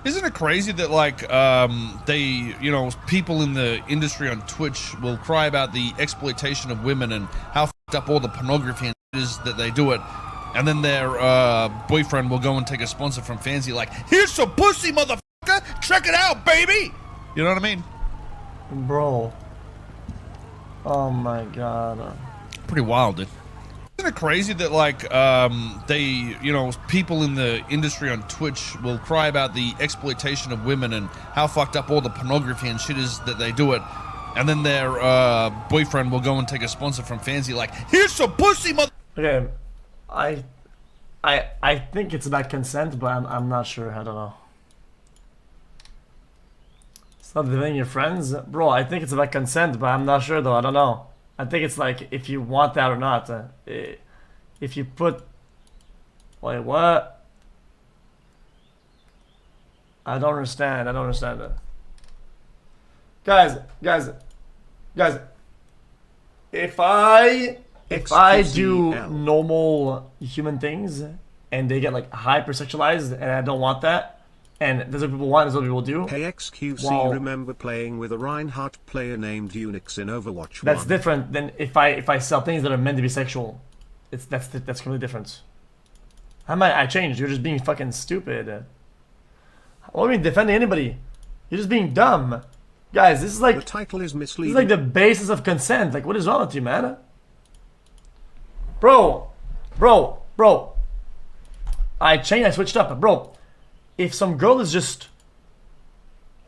Isn't it crazy that like people in the industry on Twitch will cry about the exploitation of women and how fucked up all the pornography and is that they do it, and then their boyfriend will go and take a sponsor from Fancy like, here's some pussy, motherfucker, check it out, baby. You know what I mean? Bro. Oh my god. Pretty wild, dude. Isn't it crazy that like people in the industry on Twitch will cry about the exploitation of women and how fucked up all the pornography and shit is that they do it, and then their boyfriend will go and take a sponsor from Fancy like, here's some pussy, mother. Okay, I think it's about consent, but I'm not sure. I don't know. Stop defending your friends, bro. I think it's about consent, but I'm not sure though. I don't know. I think it's like if you want that or not. If you put, wait, what? I don't understand. I don't understand it. Guys. If I do normal human things and they get like hypersexualized and I don't want that, and that's what people want, that's what people do. Hey xQc, remember playing with a Reinhardt player named Unix in Overwatch 1? That's different than if I sell things that are meant to be sexual. That's completely different. How am I changed? You're just being fucking stupid. What do you mean defending anybody? You're just being dumb. Guys, this is like the title is misleading. This is like the basis of consent. Like, what is wrong with you, man? Bro. I changed, I switched up, bro. If some girl is just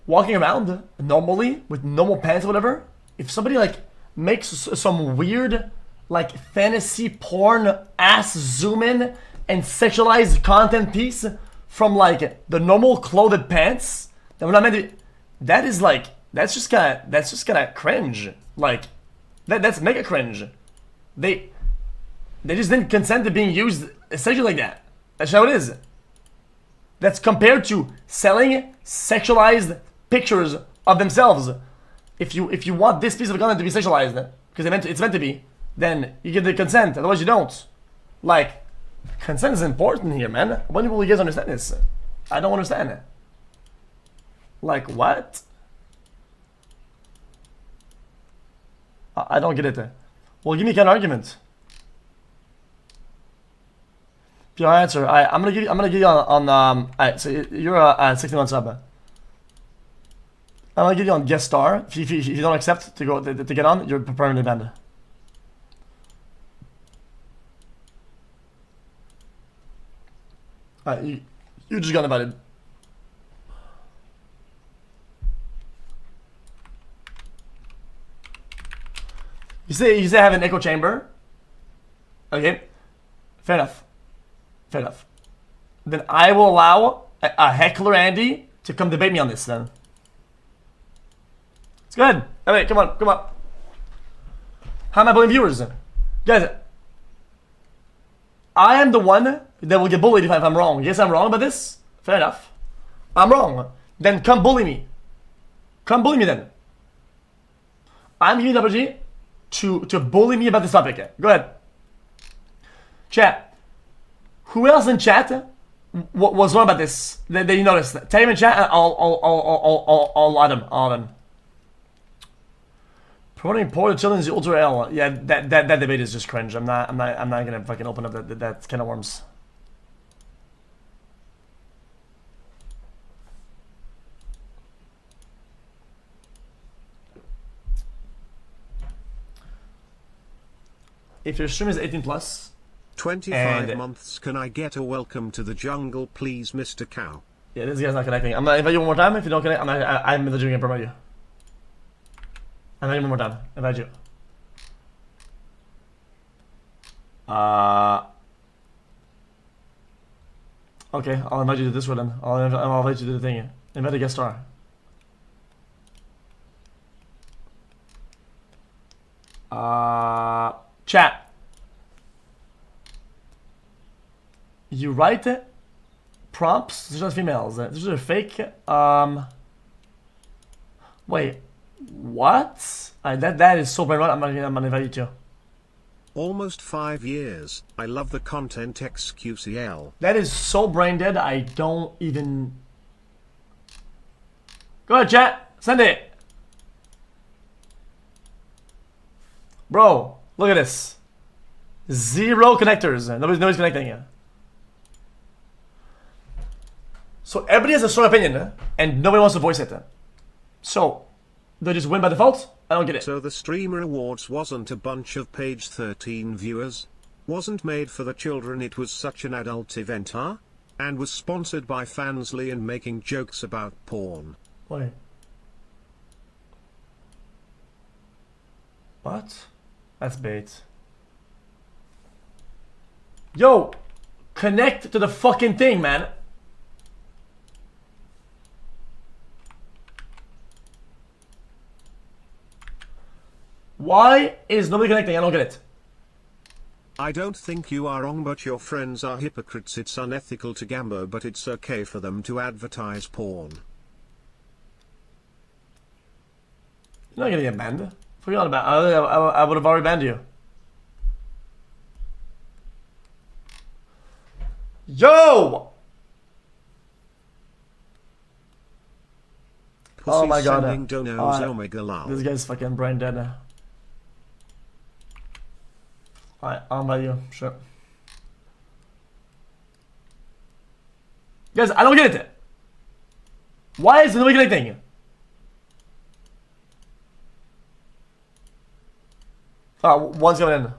walking around normally with normal pants or whatever, if somebody like makes some weird like fantasy porn ass zoom in and sexualized content piece from like the normal clothed pants that we're not meant to be, that is like that's just kind of cringe. Like that's mega cringe. They just didn't consent to being used essentially like that. That's how it is. That's compared to selling sexualized pictures of themselves. If you want this piece of content to be sexualized, because it's meant to be, then you give the consent. Otherwise, you don't. Like, consent is important here, man. When will you guys understand this? I don't understand it. Like, what? I don't get it. Well, give me an argument. Your answer. I'm gonna give you on alright, so you're a 61 sub. I'm gonna give you on guest star. If you don't accept to get on, you're permanently banned. Alright, you just got invited. You say I have an echo chamber. Okay, fair enough. Fair enough. Then I will allow a heckler Andy to come debate me on this then. It's good. Alright, come on. How am I blaming viewers? Guys, I am the one that will get bullied if I'm wrong. Yes, I'm wrong about this. Fair enough. I'm wrong. Then come bully me. Come bully me then. I'm giving you the opportunity to bully me about this topic. Go ahead. Chat. Who else in chat was wrong about this? That you noticed? Tell him in chat and I'll add him. All of them. Promoting poor children's ultra L. Yeah, that debate is just cringe. I'm not gonna fucking open up that can of worms. If your stream is 18 plus. 25 months, can I get a welcome to the jungle, please, Mr. Cow? Yeah, this guy's not connecting. I'm gonna invite you one more time. If you don't connect, I'm literally gonna promote you. I'm inviting you one more time. Invite you. Okay, I'll invite you to this one then. I'll invite you to the thing. Invite a guest star. Chat. You write prompts. These are females. These are fake. Wait, what? That is so brain rot. I'm gonna invite you to. Almost 5 years. I love the content xQcL. That is so brain dead. I don't even Go ahead, chat. Send it. Bro, look at this. 0 connectors. Nobody's connecting here. So everybody has a strong opinion, and nobody wants to voice it. So, they just win by default? I don't get it. So the Streamer Awards wasn't a bunch of page 13 viewers? Wasn't made for the children, it was such an adult event, huh? And was sponsored by Fansly and making jokes about porn. Wait. What? That's bait. Yo! Connect to the fucking thing, man. Why is nobody connecting? I don't get it. I don't think you are wrong, but your friends are hypocrites. It's unethical to gamble, but it's okay for them to advertise porn. You're not gonna get banned. Forgot about I would have already banned you. Yo! Oh my god. This guy's fucking brain dead now. Alright, I'll invite you. Sure. Guys, I don't get it. Why is nobody connecting? Oh, one's coming in.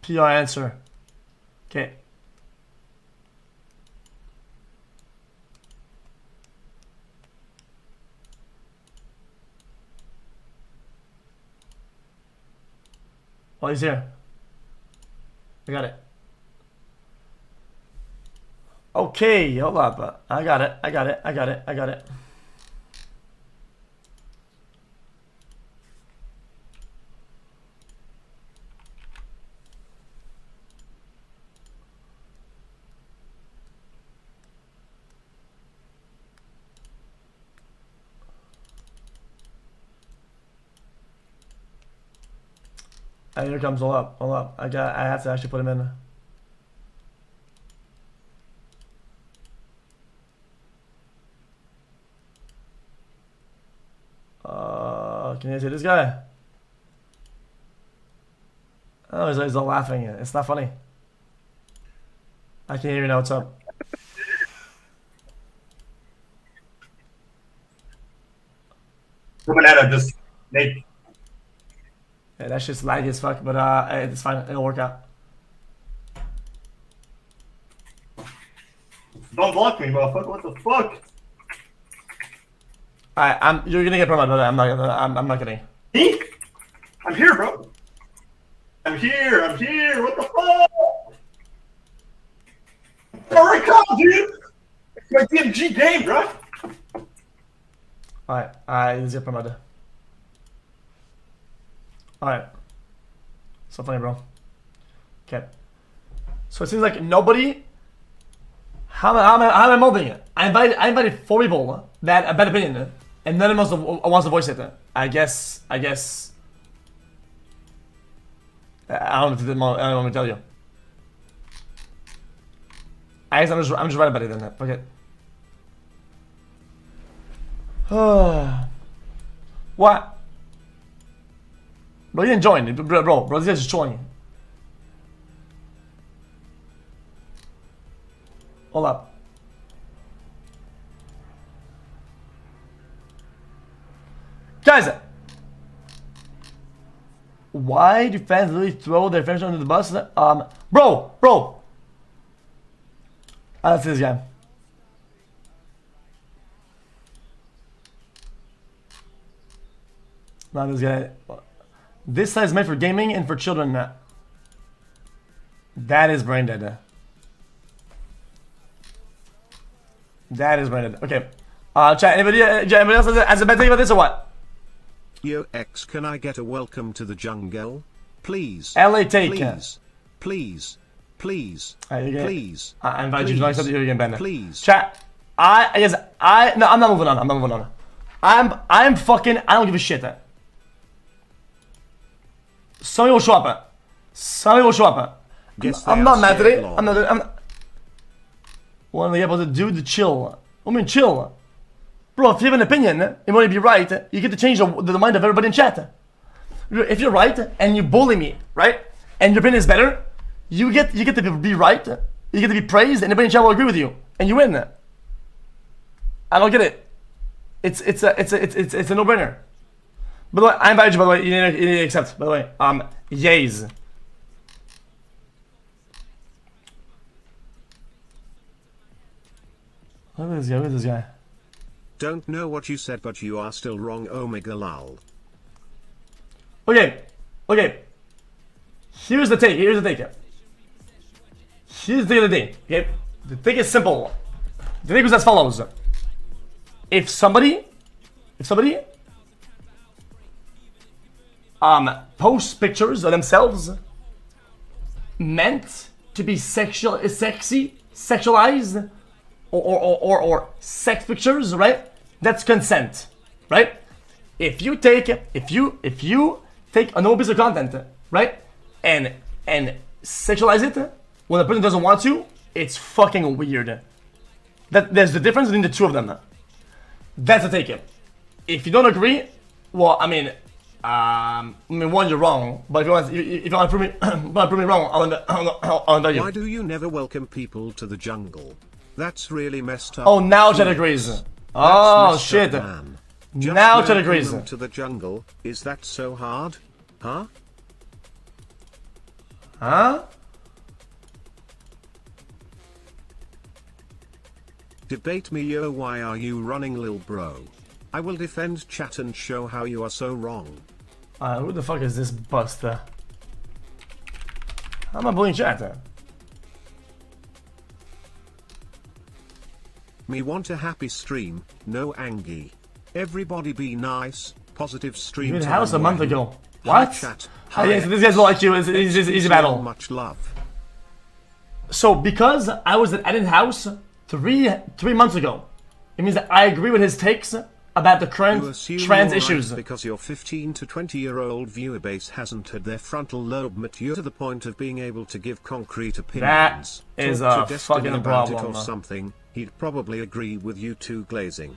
PR answer. Okay. Oh, he's here. I got it. Okay, hold up. I got it. And here comes, hold up. I have to actually put him in. Can you see this guy? Oh, he's all laughing. It's not funny. I can't hear you now. What's up? Banana just made. Yeah, that's just laggy as fuck, but it's fine. It'll work out. Don't block me, motherfucker. What the fuck? Alright, you're gonna get promoted, but I'm not kidding. Me? I'm here, bro. I'm here. What the fuck? Alright, come, dude. It's my DMG game, bro. Alright, let's get promoted. Alright. So funny, bro. Okay. So it seems like nobody. How am I molding it? I invited 4 people that have a bad opinion, and none of them wants to voice it. I guess. I don't know what to tell you. I guess I'm just right about it then. Fuck it. What? Bro, you didn't join. Bro, this guy's just trolling. Hold up. Guys! Why do fans literally throw their friends under the bus? Bro! Let's see this guy. Not this guy. This site is made for gaming and for children. That is brain dead. That is brain dead. Okay. Chat, anybody else has a bad thing about this or what? Yo, X, can I get a welcome to the jungle? Please. LA take. Please. I invite please, you to accept that you're getting banned. Please. Chat, no, I'm not moving on. I'm fucking, I don't give a shit. Somebody will show up. Guess I'm they not are mad today. scared I'm not. What are they able to do to chill? I mean, chill. Bro, if you have an opinion, you want to be right, you get to change the mind of everybody in chat. If you're right and you bully me, right, and your opinion is better, you get to be right, you get to be praised, and everybody in chat will agree with you, and you win. I don't get it. It's a no-brainer. By the way, I invited you. By the way, you need to accept. By the way, yays. Look at this guy. Look at this guy. Don't know what you said, but you are still wrong, Omega lol. Okay. Here's the take. Here's the take of the day. Okay. The thing is simple. The thing is as follows. If somebody posts pictures of themselves meant to be sexualized, or sex pictures, right? That's consent, right? If you take a normal piece of content, right, and sexualize it when the person doesn't want to, it's fucking weird. There's the difference between the two of them. That's a take. If you don't agree, well, I mean, one, you're wrong. But if you want to prove me, wrong, I'll invite you. Why do you never welcome people to the jungle? That's really messed up. Oh, now Chad agrees. Oh shit. Man. Now Chad agrees. To the jungle, is that so hard? Huh? Huh? Debate me, yo, why are you running, lil bro? I will defend chat and show how you are so wrong. Who the fuck is this buster? How am I bullying chat? Me want a happy stream, no angie. Everybody be nice, positive stream. You in the time house a month away. ago. Hi, What? chat. Oh, yeah, so this guy's low IQ. It's easy battle. Much love. So because I was at his house three months ago, it means that I agree with his takes about the current trans issues. Because your 15 to 20-year-old viewer base hasn't had their frontal lobe mature to the point of being able to give concrete opinions. That is Talk to a Destiny fucking about it problem. or something. He'd probably agree with you two glazing.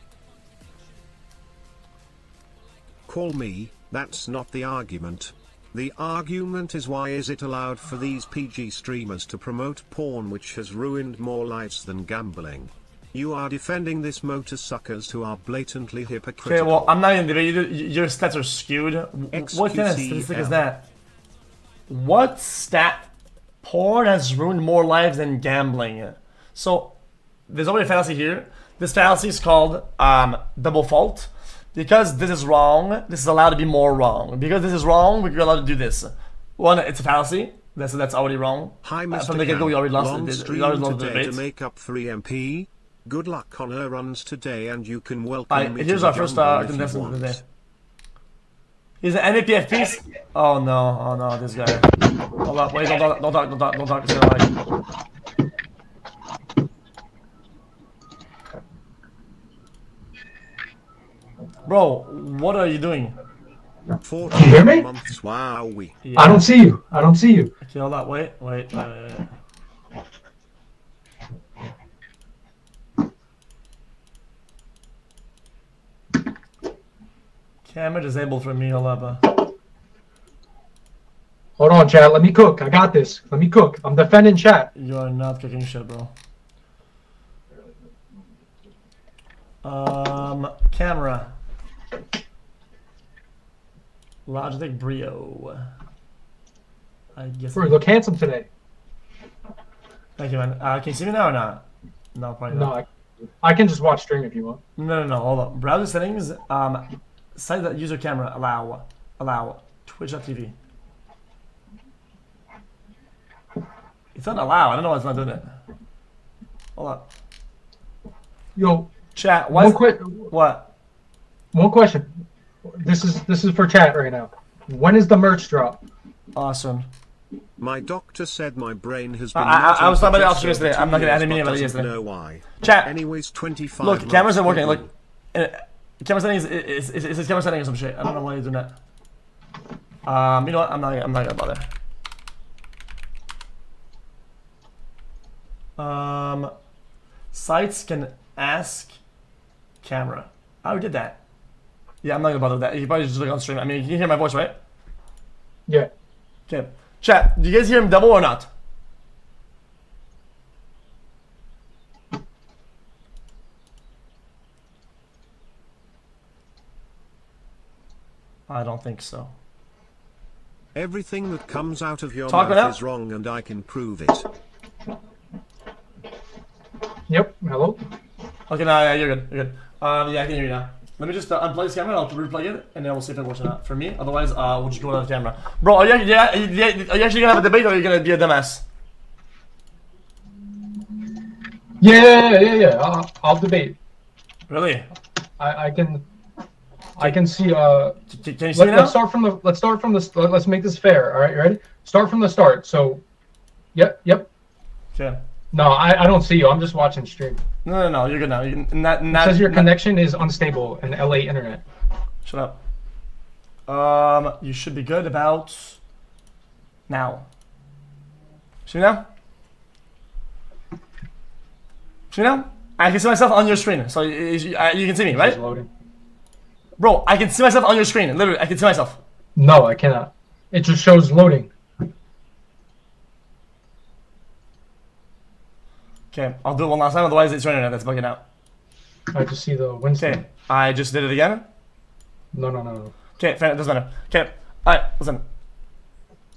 Call me, that's not the argument. The argument is, why is it allowed for these PG streamers to promote porn which has ruined more lives than gambling? You are defending this motor suckers who are blatantly hypocritical. Okay, well, I'm not even debating. Your stats are skewed. What kind of statistic is that? What stat? Porn has ruined more lives than gambling. So, there's already a fallacy here. This fallacy is called double fault. Because this is wrong, this is allowed to be more wrong. Because this is wrong, we're allowed to do this. One, it's a fallacy. That's already wrong. Hi, Mr. From the get-go, we already lost Long it. stream We already lost the today to debate. make up for EMP. Good luck on her runs today, and you can welcome me Here's to our the first jungle if you contestant of the want. day. He's an NAPF piece. Oh no, this guy. Hold up, wait, don't talk. It's gonna lag. Bro, what are you doing? 14 Can you hear me? months, wowie. Yeah. I don't see you. I don't see you. Okay, hold up, wait. Camera disabled for me, hold up. Hold on, chat. Let me cook. I got this. Let me cook. I'm defending chat. You are not cooking shit, bro. Camera. Logitech Brio. I guess. Bro, you look handsome today. Thank you, man. Can you see me now or not? No, probably No, not. I can just watch stream if you want. No. Hold up. Browser settings. Site that user camera. Allow. Twitch.tv. It's not allow. I don't know why it's not doing it. Hold up. Yo, Chat. one question. This is for chat right now. When is the merch drop? Awesome. My doctor said my brain has been. I was talking about melting it yesterday. for I'm not gonna 2 add a meaning years, about but it doesn't yesterday. know why. Chat. Anyways, 25. Look, cameras aren't working. months Look, camera settings is camera settings or some shit. I don't know why you're doing that. You know what? I'm not gonna bother. Sites can ask camera. I already did that. Yeah, I'm not gonna bother with that. You probably just look on stream. I mean, you can hear my voice, right? Yeah. Okay. Chat, do you guys hear him double or not? I don't think so. Everything that comes out of your Talk it mouth out. is wrong and I can prove it. Yep. Hello. Okay, no, yeah, you're good. You're good. Yeah, I can hear you now. Let me just unplug this camera and I'll replug it, and then we'll see if it works or not. For me, otherwise, we'll just go without the camera. Bro, are you actually gonna have a debate, or are you gonna be a dumbass? Yeah. I'll debate. Really? I can see. Can you see me now? Let's start from the. Let's make this fair. All right, you ready? Start from the start. So, yep. Okay. No, I don't see you. I'm just watching stream. No, you're good now. You It says your connection is unstable in LA internet. Shut up. You should be good about now. See me now? See me now? I can see myself on your screen, so you can see me, right? It's loading. Bro, I can see myself on your screen. Literally, I can see myself. No, I cannot. It just shows loading. Okay, I'll do it one last time, otherwise it's your internet that's bugging out. I just see the Winston. Okay, I just did it again. No. Okay, fair, it doesn't matter. Okay, alright, listen.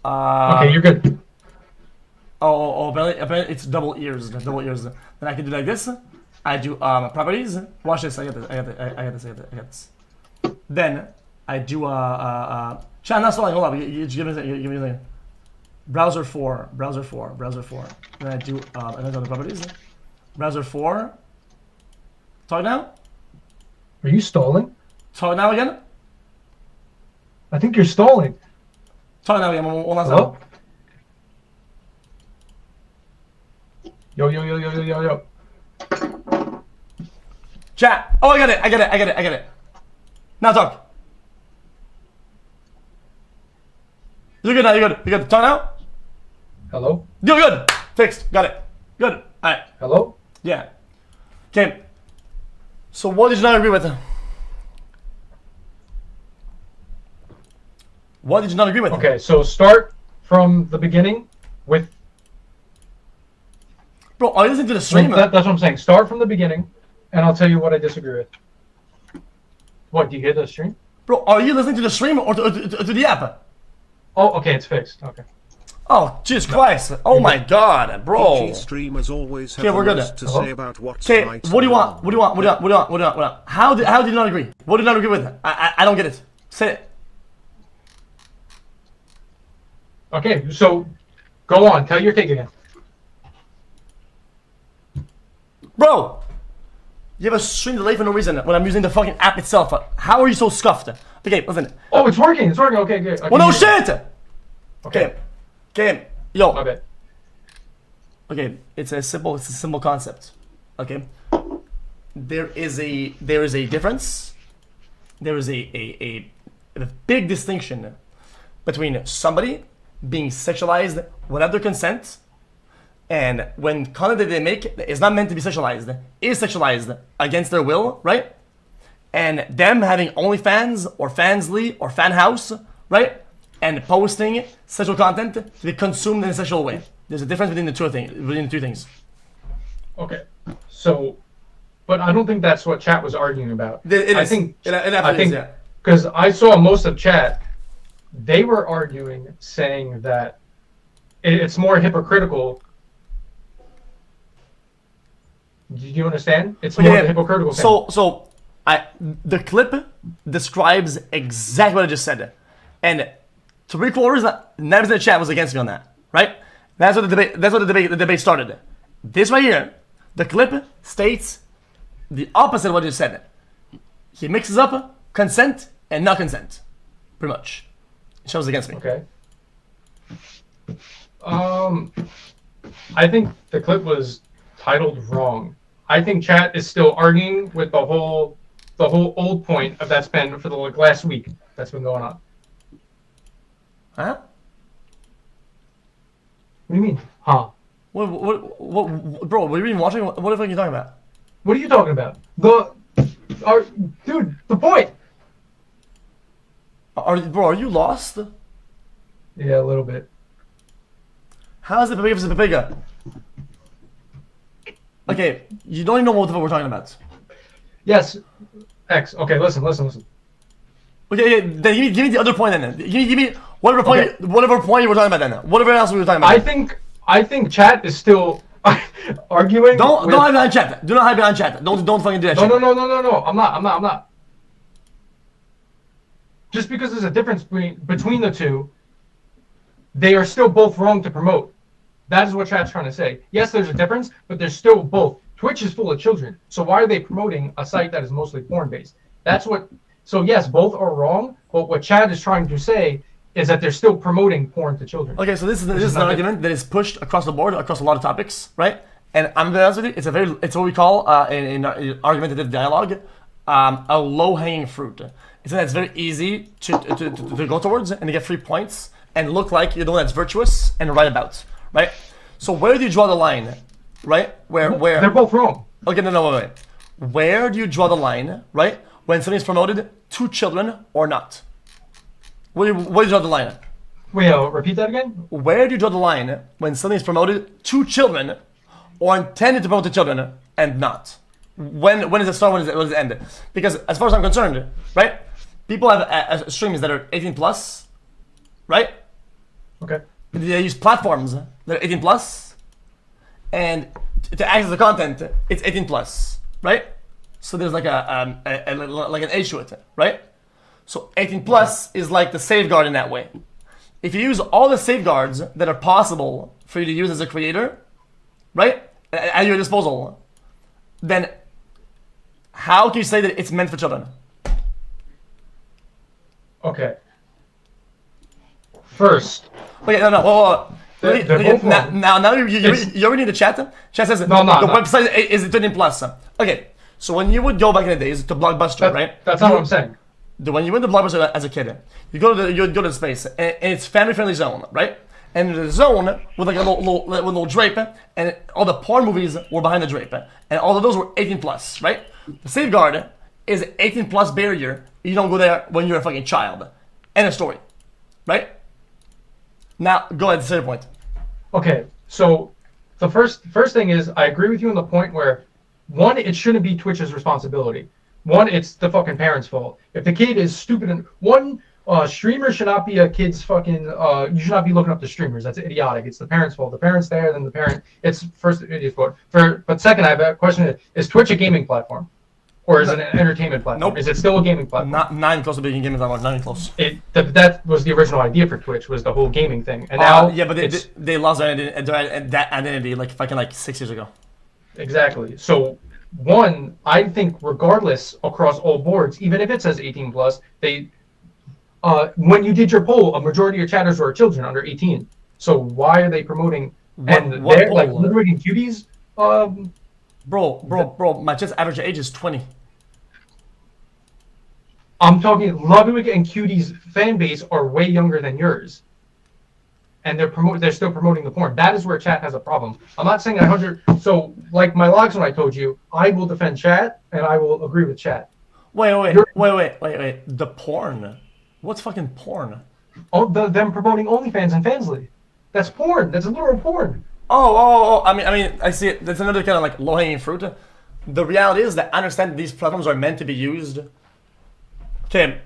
Okay, you're good. Apparently it's double ears. Then I can do like this. I do properties. Watch this. I got this. Then I do chat, not stalling. Hold on. You give me a second. Browser 4. Then I do another properties. Browser 4. Talk now. Are you stalling? Talk now again. I think you're stalling. Talk now again. One last Hello? time. Yo. Chat. Oh, I get it. Now talk. You're good now. You're good. Talk now. Hello? You're good. Fixed. Got it. Good. Alright. Hello? Yeah. Okay. So what did you not agree with? What did you not agree with? Okay, so start from the beginning with... Bro, are you listening to the stream? That's what I'm saying. Start from the beginning, and I'll tell you what I disagree with. What, do you hear the stream? Bro, are you listening to the stream or to the app? Oh, okay, it's fixed. Okay. Oh, Jesus Christ. Oh my God, bro. PG streamers always have Okay, we're the good. most to say about what's Okay, right what do you and want? wrong. What do you want? How did you not agree? What did you not agree with? I don't get it. Say it. Okay, so go on. Tell your take again. Bro, you have a stream delay for no reason when I'm using the fucking app itself. How are you so scuffed? Okay, listen. Oh, it's working. Okay, good. Well, no shit! Okay. Okay, yo. My bad. Okay, it's a simple concept. Okay, there is a difference. There is a big distinction between somebody being sexualized without their consent, and when content that they make is not meant to be sexualized, is sexualized against their will, right? And them having OnlyFans or Fansly or FanHouse, right? And posting sexual content to be consumed in a sexual way. There's a difference between the two things. Okay. So, but I don't think that's what chat was arguing about. I think because I saw most of chat, they were arguing, saying that it's more hypocritical. Do you understand? It's more of a hypocritical thing. So the clip describes exactly what I just said, and 3/4 of the chat was against me on that, right? That's what the debate started. This right here, the clip states the opposite of what you said. He mixes up consent and not consent, pretty much. It shows against me. Okay. I think the clip was titled wrong. I think chat is still arguing with the whole old point of that's been for the last week that's been going on. Huh? What do you mean? Huh? Bro, what are you even watching? What the fuck are you talking about? What are you talking about? Dude, the point. Are you lost? Yeah, a little bit. How is it Pepega versus Pepega? Okay, you don't even know what the fuck we're talking about. Yes, X. Okay, listen. Okay, then give me the other point then. Give me whatever point you were talking about then. Whatever else we were talking about. I think chat is still arguing. Don't hide behind chat. Do not hide behind chat. Don't fucking do that shit. No. I'm not. Just because there's a difference between the two, they are still both wrong to promote. That is what chat's trying to say. Yes, there's a difference, but there's still both. Twitch is full of children, so why are they promoting a site that is mostly porn-based? That's what. So yes, both are wrong, but what chat is trying to say is that they're still promoting porn to children. Okay, so this is an argument that is pushed across the board, across a lot of topics, right? And I'm gonna be honest with you, it's what we call in argumentative dialogue, a low-hanging fruit. It's something that's very easy to go towards and to get 3 points and look like you're the one that's virtuous and right about, right? So where do you draw the line, right? Where they're both wrong. Okay, no, wait. Where do you draw the line, right? When something is promoted to children or not? Where do you draw the line? Wait, repeat that again? Where do you draw the line when something is promoted to children or intended to promote to children and not? When does it start? When does it end? Because as far as I'm concerned, right? People have streams that are 18 plus, right? Okay. They use platforms that are 18 plus, and to access the content, it's 18 plus, right? So there's like like an age to it, right? So 18 plus is like the safeguard in that way. If you use all the safeguards that are possible for you to use as a creator, right, at your disposal, then how can you say that it's meant for children? Okay. First. Okay, no. Now you already need the chat. Chat says the website is 13 plus. Okay, so when you would go back in the days to Blockbuster, right? That's not what I'm saying. When you went to Blockbuster as a kid, you go to the space, and it's family-friendly zone, right? And the zone with like a little drape, and all the porn movies were behind the drape, and all of those were 18 plus, right? The safeguard is 18 plus barrier. You don't go there when you're a fucking child. End of story, right? Now go ahead, say your point. Okay, so the first thing is I agree with you on the point where one, it shouldn't be Twitch's responsibility. One, it's the fucking parents' fault. If the kid is stupid and streamer should not be a kid's fucking. You should not be looking up to streamers. That's idiotic. It's the parents' fault. The parents there, then the parent. It's first idiot's fault. But second, I have a question: is Twitch a gaming platform, or is it an entertainment platform? Nope. Is it still a gaming platform? Not even close to being a gaming platform. Not even close. That was the original idea for Twitch, was the whole gaming thing, and now yeah, but they lost that identity like fucking 6 years ago. Exactly. So. One, I think regardless across all boards, even if it says 18 plus, when you did your poll, a majority of your chatters were children under 18. So why are they promoting they're like liberating cuties? Bro, my chat's average age is 20. I'm talking Ludwig and Cuties fan base are way younger than yours. And they're still promoting the porn. That is where chat has a problem. I'm not saying 100. So, like my logs when I told you, I will defend chat and I will agree with chat. Wait. The porn. What's fucking porn? Oh, them promoting OnlyFans and Fansly. That's porn. That's a literal porn. Oh. I mean, I see it. That's another kind of like low-hanging fruit. The reality is that I understand that these platforms are meant to be used. Okay.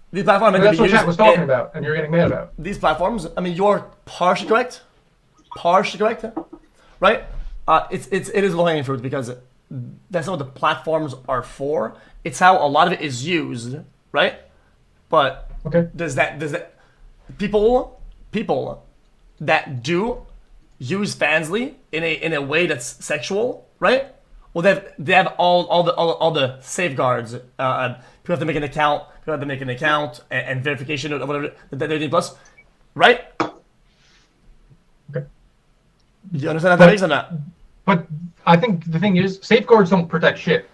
These platforms are meant to be used. That's what chat was talking about, and you're getting mad about. These platforms, I mean, you're partially correct, right? It is low-hanging fruit because that's not what the platforms are for. It's how a lot of it is used, right? But okay, does that people that do use Fansly in a way that's sexual, right? Well, they have all the safeguards. People have to make an account. People have to make an account and verification of whatever that they're doing plus, right? Okay. You understand how that makes or not? But I think the thing is, safeguards don't protect shit.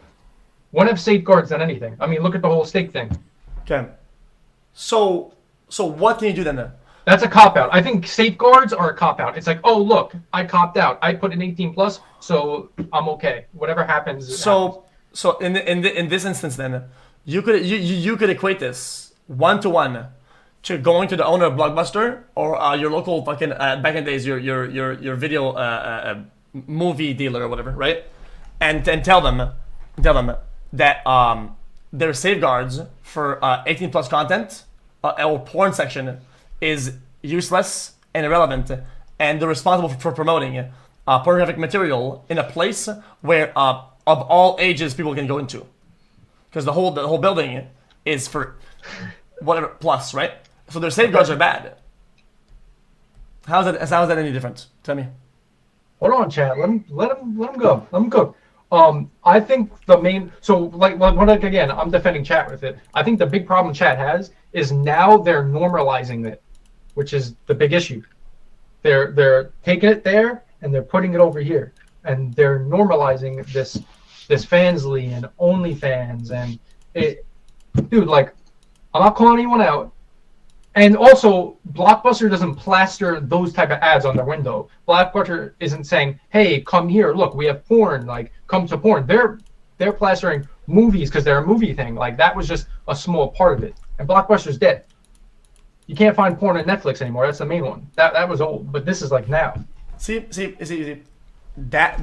One have safeguards than anything. I mean, look at the whole stake thing. Okay. So what can you do then? That's a cop-out. I think safeguards are a cop-out. It's like, oh, look, I copped out. I put an 18+, so I'm okay. Whatever happens, happens. So in this instance, then, you could equate this 1-to-1 to going to the owner of Blockbuster or your local fucking back in the days your video movie dealer or whatever, right? And tell them that their safeguards for 18+ content or porn section is useless and irrelevant, and they're responsible for promoting pornographic material in a place where of all ages people can go into, because the whole building is for whatever plus, right? So their safeguards are bad. How is that any different? Tell me. Hold on, chat. Let him go. Let him cook. I think the main, so again, I'm defending chat with it. I think the big problem chat has is now they're normalizing it, which is the big issue. They're taking it there and they're putting it over here, and they're normalizing this Fansly and OnlyFans, and it, dude, like, I'm not calling anyone out. And also, Blockbuster doesn't plaster those type of ads on their window. Blockbuster isn't saying, "Hey, come here. Look, we have porn. Like, come to porn." They're plastering movies because they're a movie thing. Like, that was just a small part of it. And Blockbuster's dead. You can't find porn on Netflix anymore. That's the main one. That was old, but this is like now. See. That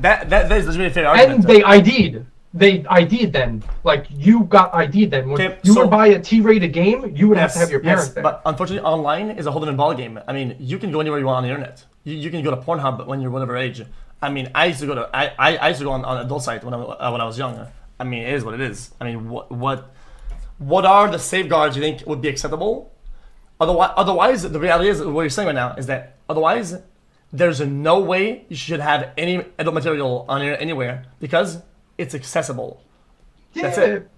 is really a fair argument. And they ID'd. They ID'd then. Like, you got ID'd then. When you would buy a T-rated game, you would have to have your parents there. But unfortunately, online is a whole different ballgame. I mean, you can go anywhere you want on the internet. You can go to Pornhub when you're whatever age. I mean, I used to go on adult site when I was young. I mean, it is what it is. I mean, what are the safeguards you think would be acceptable? Otherwise, the reality is, what you're saying right now is that otherwise, there's no way you should have any adult material on here anywhere because it's accessible. Yeah. That's it.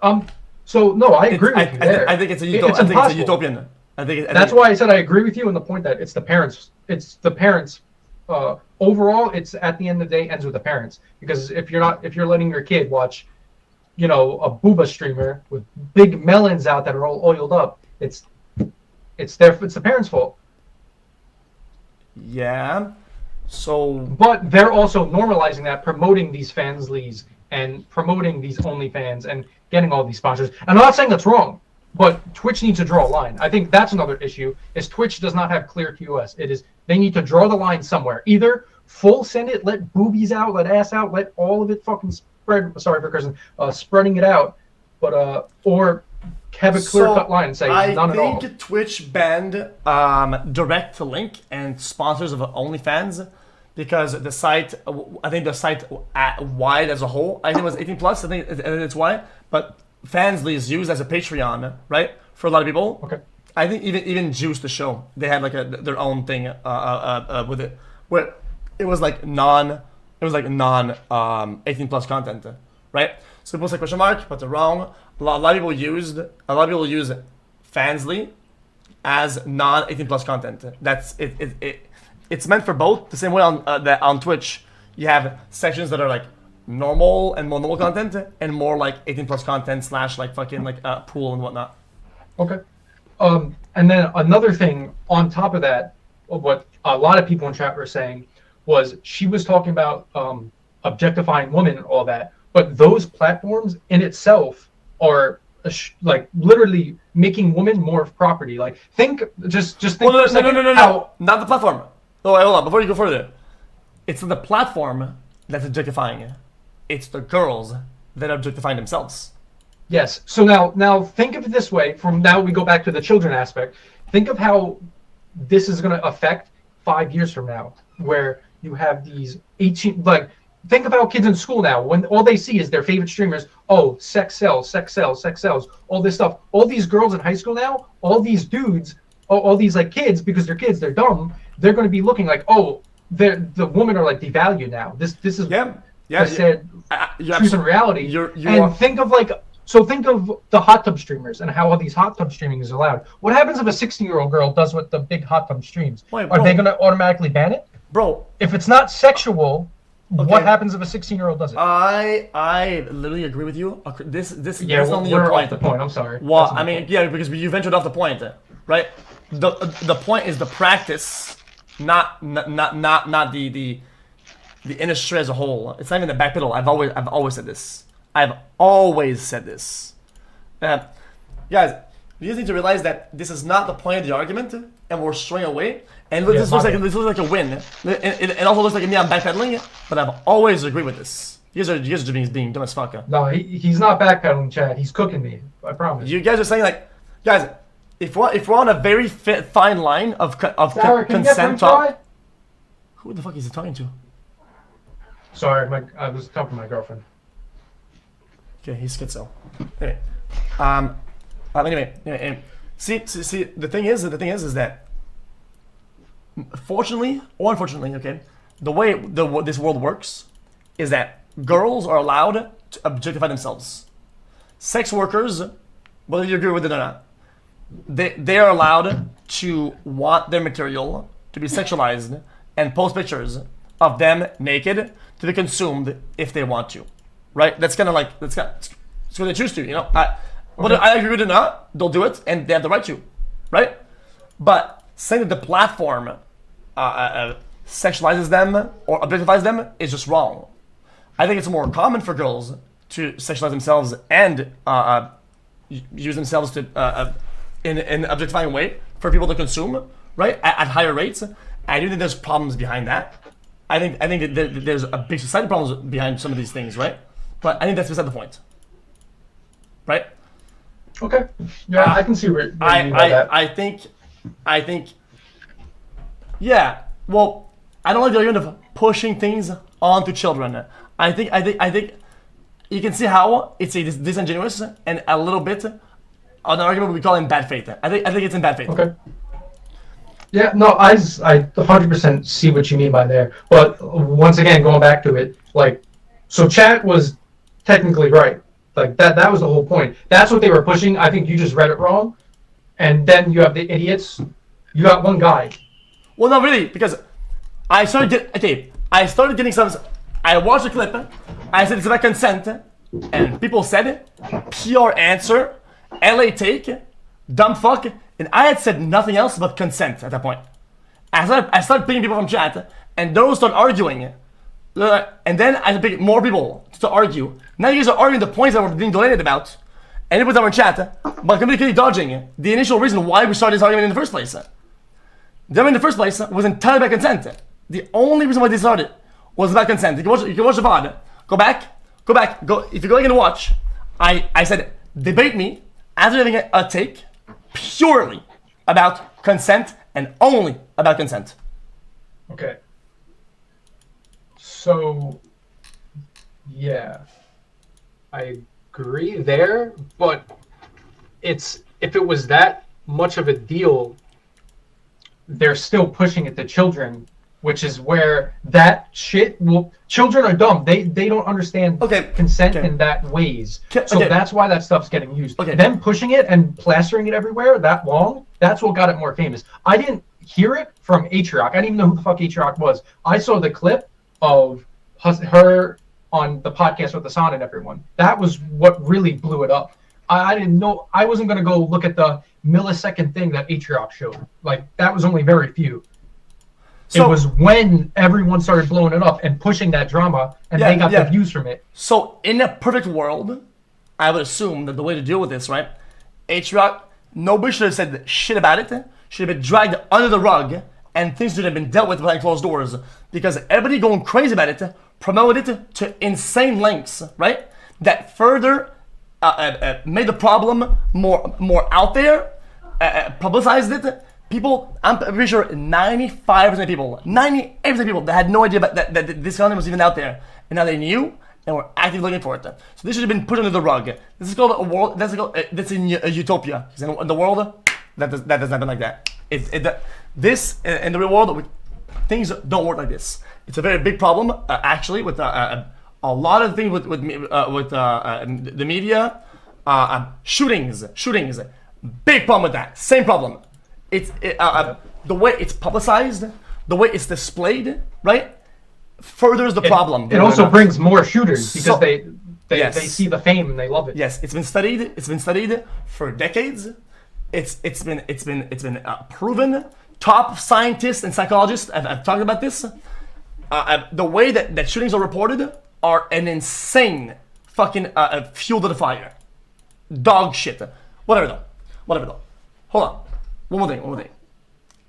So no, I agree with you there. I think it's a utopian. That's why I said I agree with you in the point that it's the parents. It's the parents. Overall, it's at the end of the day ends with the parents, because if you're letting your kid watch, a booba streamer with big melons out that are all oiled up, it's the parents' fault. Yeah. So. But they're also normalizing that, promoting these Fansleys and promoting these OnlyFans and getting all these sponsors. And I'm not saying that's wrong, but Twitch needs to draw a line. I think that's another issue, is Twitch does not have clear QoS. They need to draw the line somewhere. Either full send it, let boobies out, let ass out, let all of it fucking spread. Sorry for cursing, spreading it out. But or have a clear-cut line and say none at all. I think Twitch banned direct link and sponsors of OnlyFans, because the site wide as a whole, I think it was 18+. I think it's why. But Fansly is used as a Patreon, right, for a lot of people. Okay. I think even Juice the show, they had like their own thing with it, where it was like non 18+ content, right? So people say question mark, but they're wrong. A lot of people use Fansly as non 18+ content. That's it. It's meant for both. The same way on Twitch, you have sections that are like normal and more normal content, and more like 18+ content / like fucking like pool and whatnot. Okay. And then another thing on top of that, what a lot of people in chat were saying was, she was talking about objectifying women and all that, but those platforms in itself are like literally making women more of property. Like, just think. No, not the platform. Oh, wait, hold on. Before you go further, it's the platform that's objectifying. It's the girls that are objectifying themselves. Yes. So now think of it this way. From now we go back to the children aspect. Think of how this is going to affect 5 years from now, where you have these 18, like, think of how kids in school now, when all they see is their favorite streamers, oh, sex sells, sex sells, sex sells, all this stuff. All these girls in high school now, all these dudes, all these like kids, because they're kids, they're dumb, they're going to be looking like, oh, the women are like devalued now. This is said truth and reality. Think of the hot tub streamers and how all these hot tub streaming is allowed. What happens if a 16-year-old girl does what the big hot tub streams? Are they going to automatically ban it? Bro, if it's not sexual, what happens if a 16-year-old does it? I literally agree with you. This only your point. The point. I'm sorry. Well, I mean, yeah, because you ventured off the point, right? the point is the practice, not the industry as a whole. It's not even the backpedal. I've always said this. I've always said this. Guys, you just need to realize that this is not the point of the argument, and we're straying away. And this looks like a win. It also looks like me I'm backpedaling, but I've always agreed with this. You guys are just being dumb as fuck. No, he's not backpedaling, Chad. He's cooking me. I promise. You guys are saying like, guys, if we're on a very fine line of consent talk. Who the fuck is he talking to? Sorry, I was talking to my girlfriend. Okay, he's schizo. Anyway, anyway, see, the thing is that, fortunately or unfortunately, okay, the way this world works is that girls are allowed to objectify themselves. Sex workers, whether you agree with it or not, they are allowed to want their material to be sexualized and post pictures of them naked to be consumed if they want to, right? That's kind of like it's what they choose to, you know. Whether I agree with it or not, they'll do it and they have the right to, right? But saying that the platform sexualizes them or objectifies them is just wrong. I think it's more common for girls to sexualize themselves and use themselves to in an objectifying way for people to consume, right? At higher rates. I do think there's problems behind that. I think that there's a big society problems behind some of these things, right? But I think that's beside the point, right? Okay. Yeah, I can see where you mean by that. I think. Yeah. Well, I don't like the argument of pushing things onto children. I think you can see how it's disingenuous and a little bit an argument we call in bad faith. I think it's in bad faith. Okay. Yeah, no, I 100% see what you mean by there. But once again, going back to it, like, so chat was technically right. Like, that was the whole point. That's what they were pushing. I think you just read it wrong. And then you have the idiots. You got one guy. Well, not really, because I started getting some. I watched the clip. I said it's about consent, and people said pure answer, LA take, dumb fuck, and I had said nothing else but consent at that point. I started picking people from chat, and those started arguing, and then I picked more people to argue. Now you guys are arguing the points that were being delayed about, and it was our chat, but completely dodging the initial reason why we started this argument in the first place. The argument in the first place was entirely about consent. The only reason why they started was about consent. You can watch the VOD. Go back. If you're going to watch, I said, debate me after having a take purely about consent and only about consent. Okay. So, yeah, I agree there, but if it was that much of a deal, they're still pushing it to children, which is where that shit will. Children are dumb. They don't understand consent in that ways. So that's why that stuff's getting used. Them pushing it and plastering it everywhere that long, that's what got it more famous. I didn't hear it from Atrioc. I didn't even know who the fuck Atrioc was. I saw the clip of her on the podcast with Hassan and everyone. That was what really blew it up. I didn't know. I wasn't going to go look at the millisecond thing that Atrioc showed. Like, that was only very few. So, it was when everyone started blowing it up and pushing that drama, and they got the views from it. So, in a perfect world, I would assume that the way to deal with this, right? Atrioc, nobody should have said shit about it. Should have been dragged under the rug, and things should have been dealt with behind closed doors. Because everybody going crazy about it, promoted it to insane lengths, right? That further made the problem more out there, publicized it. People, I'm pretty sure 95% of people, 98% of people that had no idea about that this content was even out there, and now they knew and were actively looking for it. So this should have been put under the rug. This is called a world. That's in a utopia. In the world, that does not happen like that. This in the real world, things don't work like this. It's a very big problem, actually, with a lot of things with the media, shootings, big problem with that. Same problem. It's the way it's publicized, the way it's displayed, right, furthers the problem. It also brings more shooters because they see the fame and they love it. Yes, it's been studied. It's been studied for decades. it's been proven. Top scientists and psychologists have talked about this. The way that shootings are reported are an insane fucking fuel to the fire. Dog shit. Whatever though. Hold on. One more thing.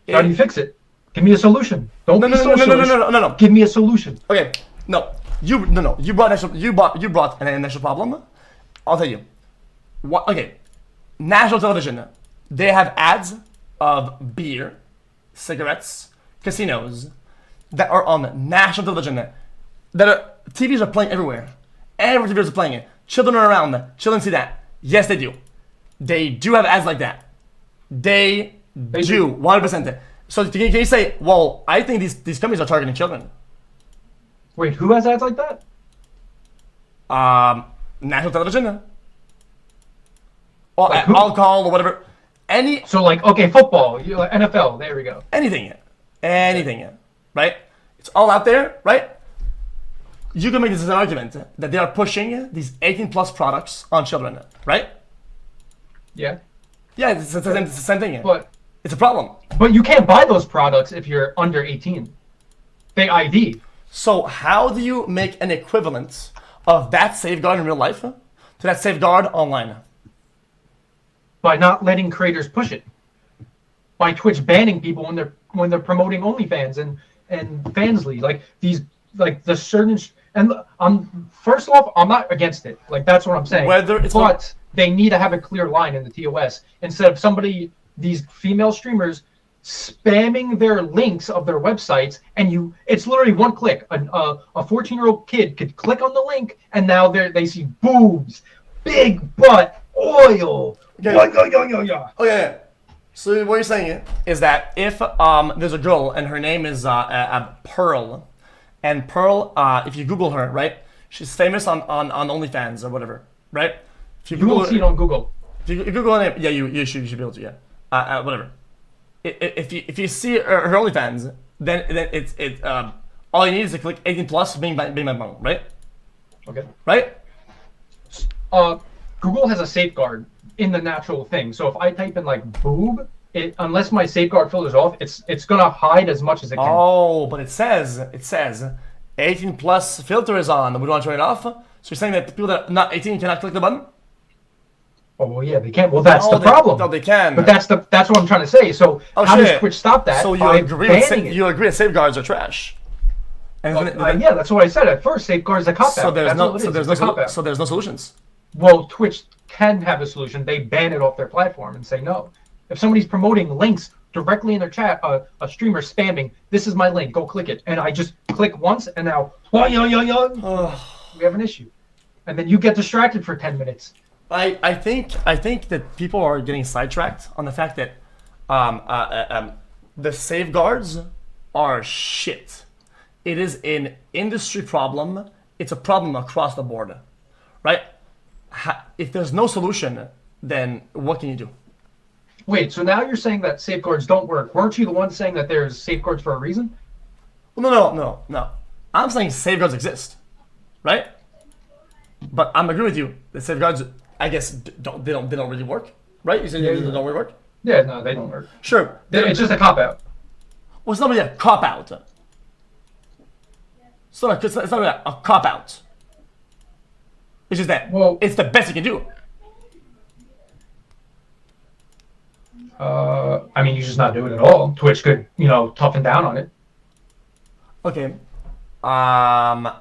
How do you fix it? Give me a solution. Don't be socialist. No. Give me a solution. Okay. No. You brought an initial problem. I'll tell you. What? Okay. National television. They have ads of beer, cigarettes, casinos that are on national television. TVs are playing everywhere. Every TV is playing it. Children are around. Children see that. Yes, they do. They do have ads like that. They do 100%. So can you say, well, I think these companies are targeting children? Wait, who has ads like that? National television, or like alcohol or whatever. So like, okay, football, NFL. There we go. Anything, right? It's all out there, right? You can make this as an argument that they are pushing these 18+ products on children, right? Yeah. Yeah, it's the same thing. But it's a problem. But you can't buy those products if you're under 18. They ID. So how do you make an equivalent of that safeguard in real life to that safeguard online? By not letting creators push it. By Twitch banning people when they're promoting OnlyFans and Fansly, like the certain first off, I'm not against it. Like that's what I'm saying. They need to have a clear line in the TOS instead of these female streamers spamming their links of their websites, and it's literally one click. A 14-year-old kid could click on the link, and now they see boobs, big butt, oil. Okay. Okay. So what you're saying is that if there's a girl and her name is Pearl, and Pearl, if you Google her, right, she's famous on OnlyFans or whatever, right? If you will see it on Google. If you Google her name, yeah, you should be able to, yeah. Whatever. If you see her OnlyFans, then it's all you need is to click 18+ being my mom, right? Okay. Right? Google has a safeguard in the natural thing. So if I type in like boob, unless my safeguard filter's off, it's gonna hide as much as it can. Oh, but it says 18+ filter is on. We don't want to turn it off. So you're saying that people that are not 18 cannot click the button? Oh well, yeah, they can. Well, that's the problem. No, they can. But that's what I'm trying to say. So how does Twitch stop that? So you agree that safeguards are trash? Yeah, that's what I said at first. Safeguards a cop out. So there's no solutions. Well, Twitch can have a solution. They ban it off their platform and say no. If somebody's promoting links directly in their chat, a streamer spamming, this is my link, go click it, and I just click once, and now we have an issue, and then you get distracted for 10 minutes. I think that people are getting sidetracked on the fact that the safeguards are shit. It is an industry problem. It's a problem across the board, right? If there's no solution, then what can you do? Wait, so now you're saying that safeguards don't work. Weren't you the one saying that there's safeguards for a reason? Well, no. I'm saying safeguards exist, right? But I'm agreeing with you. The safeguards, I guess, they don't really work, right? You said they don't really work? Yeah, no, they don't work. Sure. It's just a cop-out. Well, it's not really a cop-out. It's not really a cop-out. It's just that it's the best you can do. I mean, you just not do it at all. Twitch could, toughen down on it. Okay. I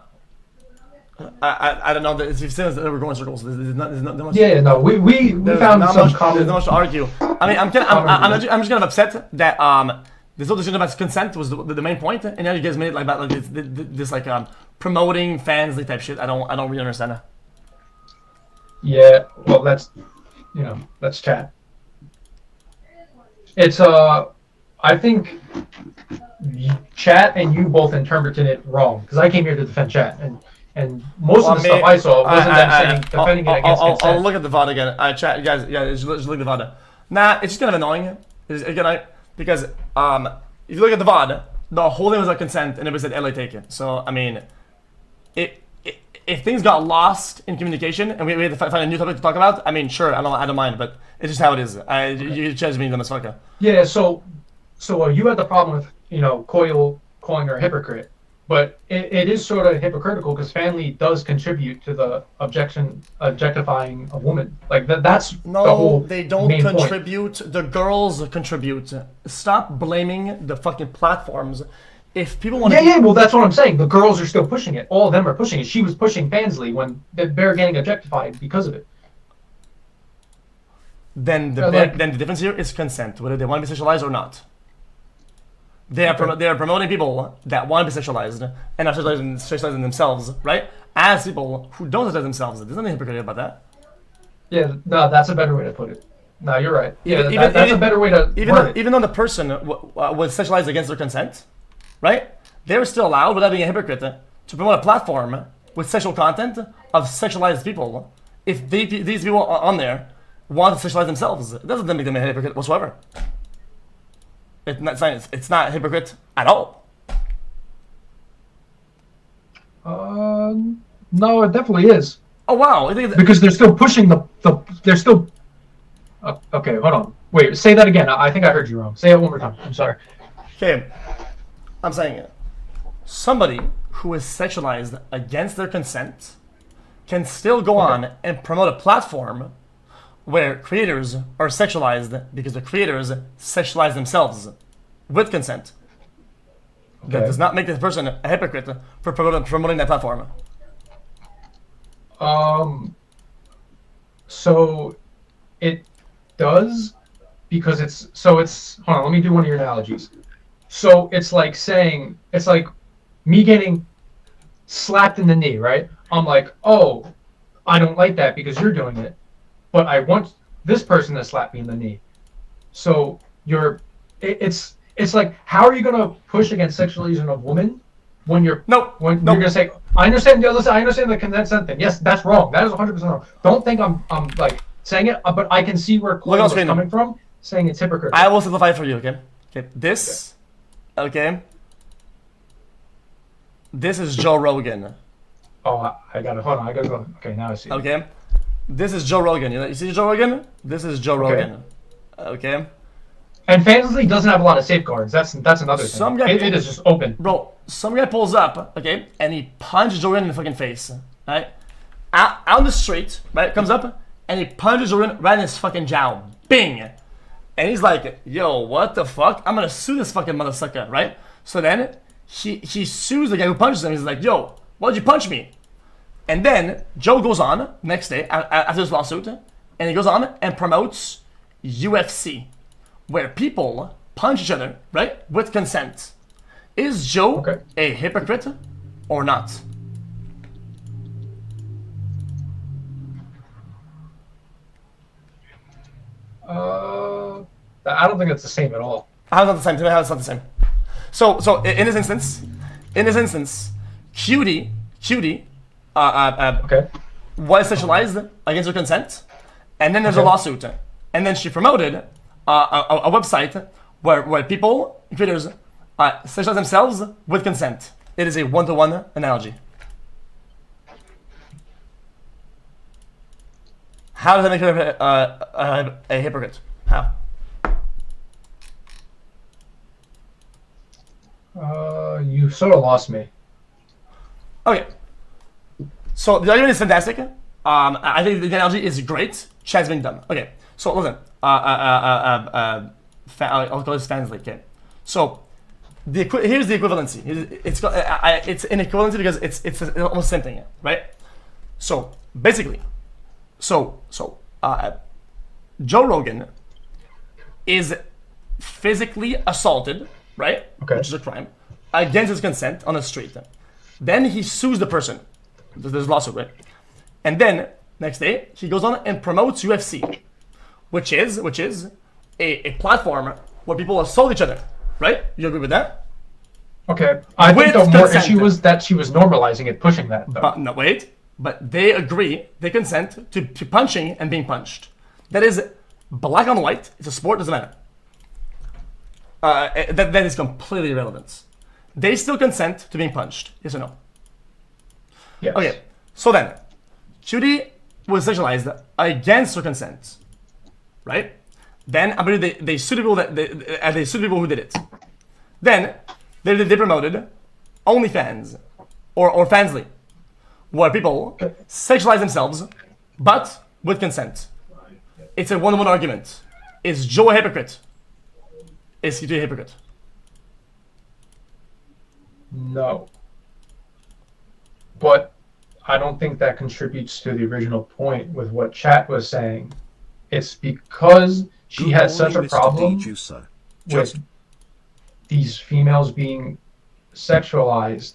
don't know. If you've seen we're going circles. There's not much. Yeah, no. We found some common. There's not much to argue. I mean, I'm just kind of upset that this whole decision about consent was the main point, and now you guys made it like about this promoting fans type shit. I don't really understand that. Yeah, well, that's chat. It's I think chat and you both interpreted it wrong because I came here to defend chat and most of the stuff I saw wasn't them saying defending it against consent. I'll look at the VOD again. Chat, you guys, just look at the VOD. Nah, it's just kind of annoying. Because if you look at the VOD, the whole thing was about consent and it was at LA taken. So I mean, if things got lost in communication and we had to find a new topic to talk about, I mean, sure, I don't mind, but it's just how it is. You judge me, motherfucker. Yeah. So you had the problem with Coyle calling her a hypocrite, but it is sort of hypocritical because family does contribute to the objectifying a woman. Like that's no, the whole they don't main contribute. Point. The girls contribute. Stop blaming the fucking platforms. If people want yeah, well, that's what I'm saying. The girls are still pushing it. All of them are pushing it. She was pushing Fansley when they're getting objectified because of it. Then the difference here is consent, whether they want to be sexualized or not. They are promoting people that want to be sexualized and are sexualizing themselves, right? As people who don't sexualize themselves. There's nothing hypocritical about that. Yeah, no, that's a better way to put it. No, you're right. Yeah, that's a better way to even though the person was sexualized against their consent, right? They're still allowed, without being a hypocrite, to promote a platform with sexual content of sexualized people. If these people on there want to sexualize themselves, it doesn't make them a hypocrite whatsoever. It's not a hypocrite at all. No, it definitely is. Oh wow! Because they're still pushing they're still. Okay, hold on. Wait, say that again. I think I heard you wrong. Say it one more time. I'm sorry. Okay, I'm saying it. Somebody who is sexualized against their consent can still go on and promote a platform where creators are sexualized because the creators sexualize themselves with consent. Okay. That does not make this person a hypocrite for promoting that platform. So it does because it's hold on, let me do one of your analogies. So it's like me getting slapped in the knee, right? I'm like, oh, I don't like that because you're doing it, but I want this person to slap me in the knee. So it's like, how are you gonna push against sexualization of women when you're you're gonna say, I understand the consent thing. Yes, that's wrong. That is 100% wrong. Don't think I'm like saying it, but I can see where Chloe was coming from, saying it's hypocritical. I will simplify for you, okay? This is Joe Rogan. Oh, I got it. Hold on, I gotta go. Okay, now I see. Okay, this is Joe Rogan. You see Joe Rogan? This is Joe Rogan. Okay. And Fantasy doesn't have a lot of safeguards. That's another thing. It is just open. Bro, some guy pulls up, okay, and he punches Joe Rogan in the fucking face, right? Out on the street, right? Comes up and he punches Joe Rogan right in his fucking jowl. Bing! And he's like, yo, what the fuck? I'm gonna sue this fucking motherfucker, right? So then he sues the guy who punches him. He's like, yo, why'd you punch me? And then Joe goes on next day after this lawsuit, and he goes on and promotes UFC, where people punch each other, right, with consent. Is Joe a hypocrite or not? I don't think it's the same at all. How is it not the same? How is it not the same? So in this instance, Cutie was sexualized against her consent, and then there's a lawsuit, and then she promoted a website where people, creators, sexualize themselves with consent. It is a one-to-one analogy. How does that make her a hypocrite? How? You sort of lost me. Okay. So the argument is fantastic. I think the analogy is great. Chat's being done. Okay. So listen. I'll call this Fansley. Okay. So here's the equivalency. It's an equivalency because it's almost the same thing, right? So basically, Joe Rogan is physically assaulted, right? Okay. Which is a crime, against his consent on the street. Then he sues the person. There's a lawsuit, right? And then next day he goes on and promotes UFC, which is a platform where people assault each other, right? You agree with that? Okay. I think the more issue was that she was normalizing it, pushing that. No, wait. But they agree, they consent to punching and being punched. That is black on white. It's a sport, doesn't matter. That is completely irrelevant. They still consent to being punched. Yes or no? Yes. Okay. So then, Cutie was sexualized against her consent, right? Then I believe they sued people they sued people who did it. Then they promoted OnlyFans or Fansly, where people sexualize themselves, but with consent. It's a one-on-one argument. Is Joe a hypocrite? Is he a hypocrite? No. But I don't think that contributes to the original point with what chat was saying. It's because she had such a problem with these females being sexualized,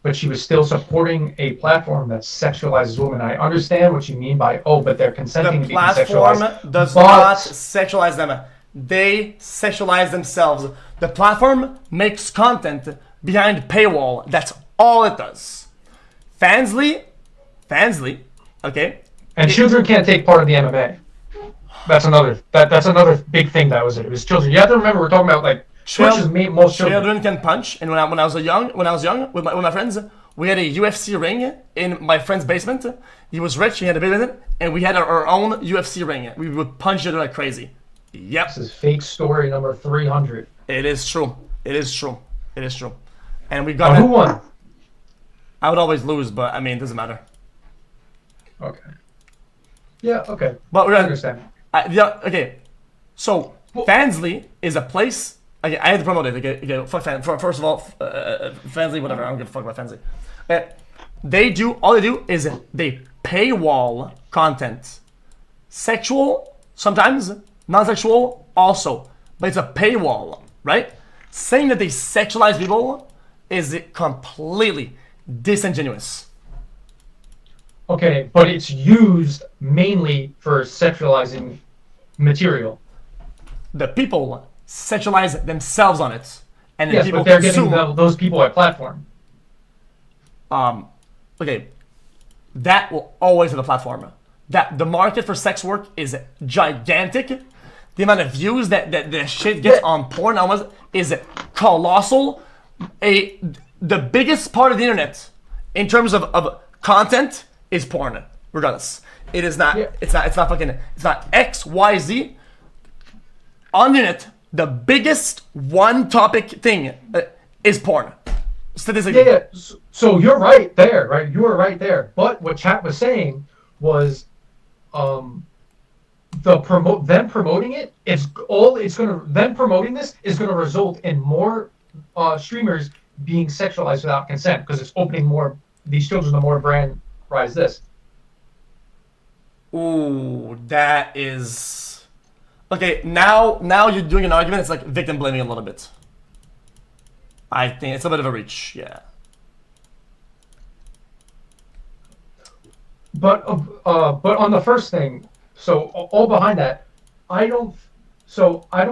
but she was still supporting a platform that sexualizes women. I understand what you mean by, oh, but they're consenting to being sexualized. The platform does not sexualize them. They sexualize themselves. The platform makes content behind paywall. That's all it does. Fansly, okay? And children can't take part of the MMA. That's another big thing that was it. It was children. You have to remember we're talking about like Twitch is most children. Children can punch. And when I was young with my friends, we had a UFC ring in my friend's basement. He was rich, he had a basement, and we had our own UFC ring. We would punch each other like crazy. Yep. This is fake story number 300. It is true. And we got who won? I would always lose, but I mean, it doesn't matter. Okay. Yeah, okay. But we're I understand. Okay. So, Fansly is a place. Okay, I had to promote it. Okay, fuck first of all, Fansly, whatever. I don't give a fuck about Fansly. All they do is they paywall content. Sexual, sometimes. Non-sexual, also. But it's a paywall, right? Saying that they sexualize people is completely disingenuous. Okay, but it's used mainly for sexualizing material. The people sexualize themselves on it, and yes, people but they're consume. giving those people a platform. Okay, that will always have a platform. That the market for sex work is gigantic. The amount of views that the shit gets on porn almost is colossal. The biggest part of the internet in terms of content is porn, regardless. It is not. Yeah. It's not XYZ. On the internet, the biggest one topic thing is porn. Statistically. Yeah. So you're right there, right? You were right there. But what chat was saying was, them promoting it is all. Them promoting this is gonna result in more streamers being sexualized without consent because it's opening more these children to more brand rise this. Ooh, that is okay. Now you're doing an argument. It's like victim blaming a little bit. I think it's a bit of a reach, yeah. But on the first thing, so all behind that, I don't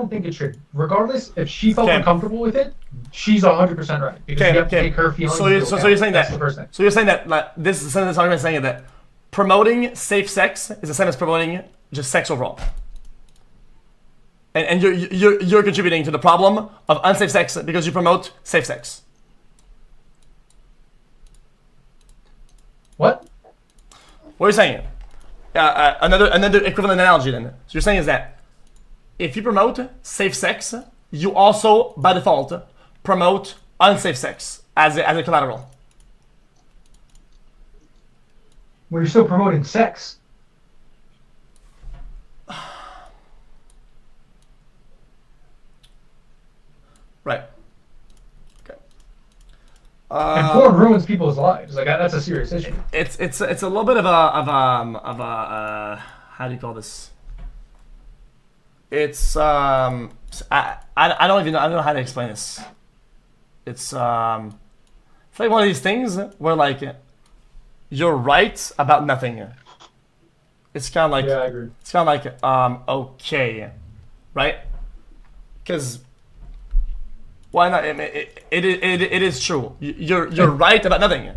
think it should. Regardless, if she felt uncomfortable with it, she's 100% right because you have to take her feelings. So you're saying that's the first thing. So you're saying that this argument is saying that promoting safe sex is the same as promoting just sex overall, and you're contributing to the problem of unsafe sex because you promote safe sex. What? What are you saying? Another equivalent analogy then. So you're saying is that if you promote safe sex, you also by default promote unsafe sex as a collateral. Well, you're still promoting sex. Right. Okay. And porn ruins people's lives. Like that's a serious issue. It's a little bit of a how do you call this? It's I don't know how to explain this. It's like one of these things where like you're right about nothing. It's kind of like I agree. It's kind of like okay, right? Because why not? It is true. You're right about nothing.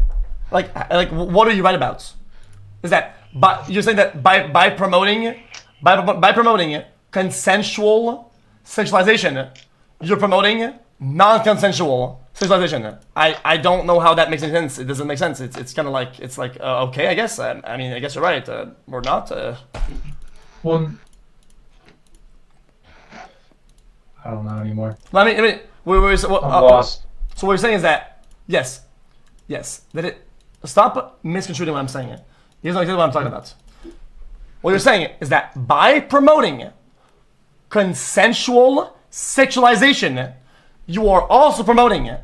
Like what are you right about? Is that you're saying that by promoting consensual sexualization, you're promoting non-consensual sexualization. I don't know how that makes any sense. It doesn't make sense. It's kind of like okay, I guess. I mean, I guess you're right. Or not. Well, I don't know anymore. I mean, I'm lost. So what you're saying is that yes, that it. Stop misconstruing what I'm saying. You know exactly what I'm talking about. What you're saying is that by promoting consensual sexualization, you are also promoting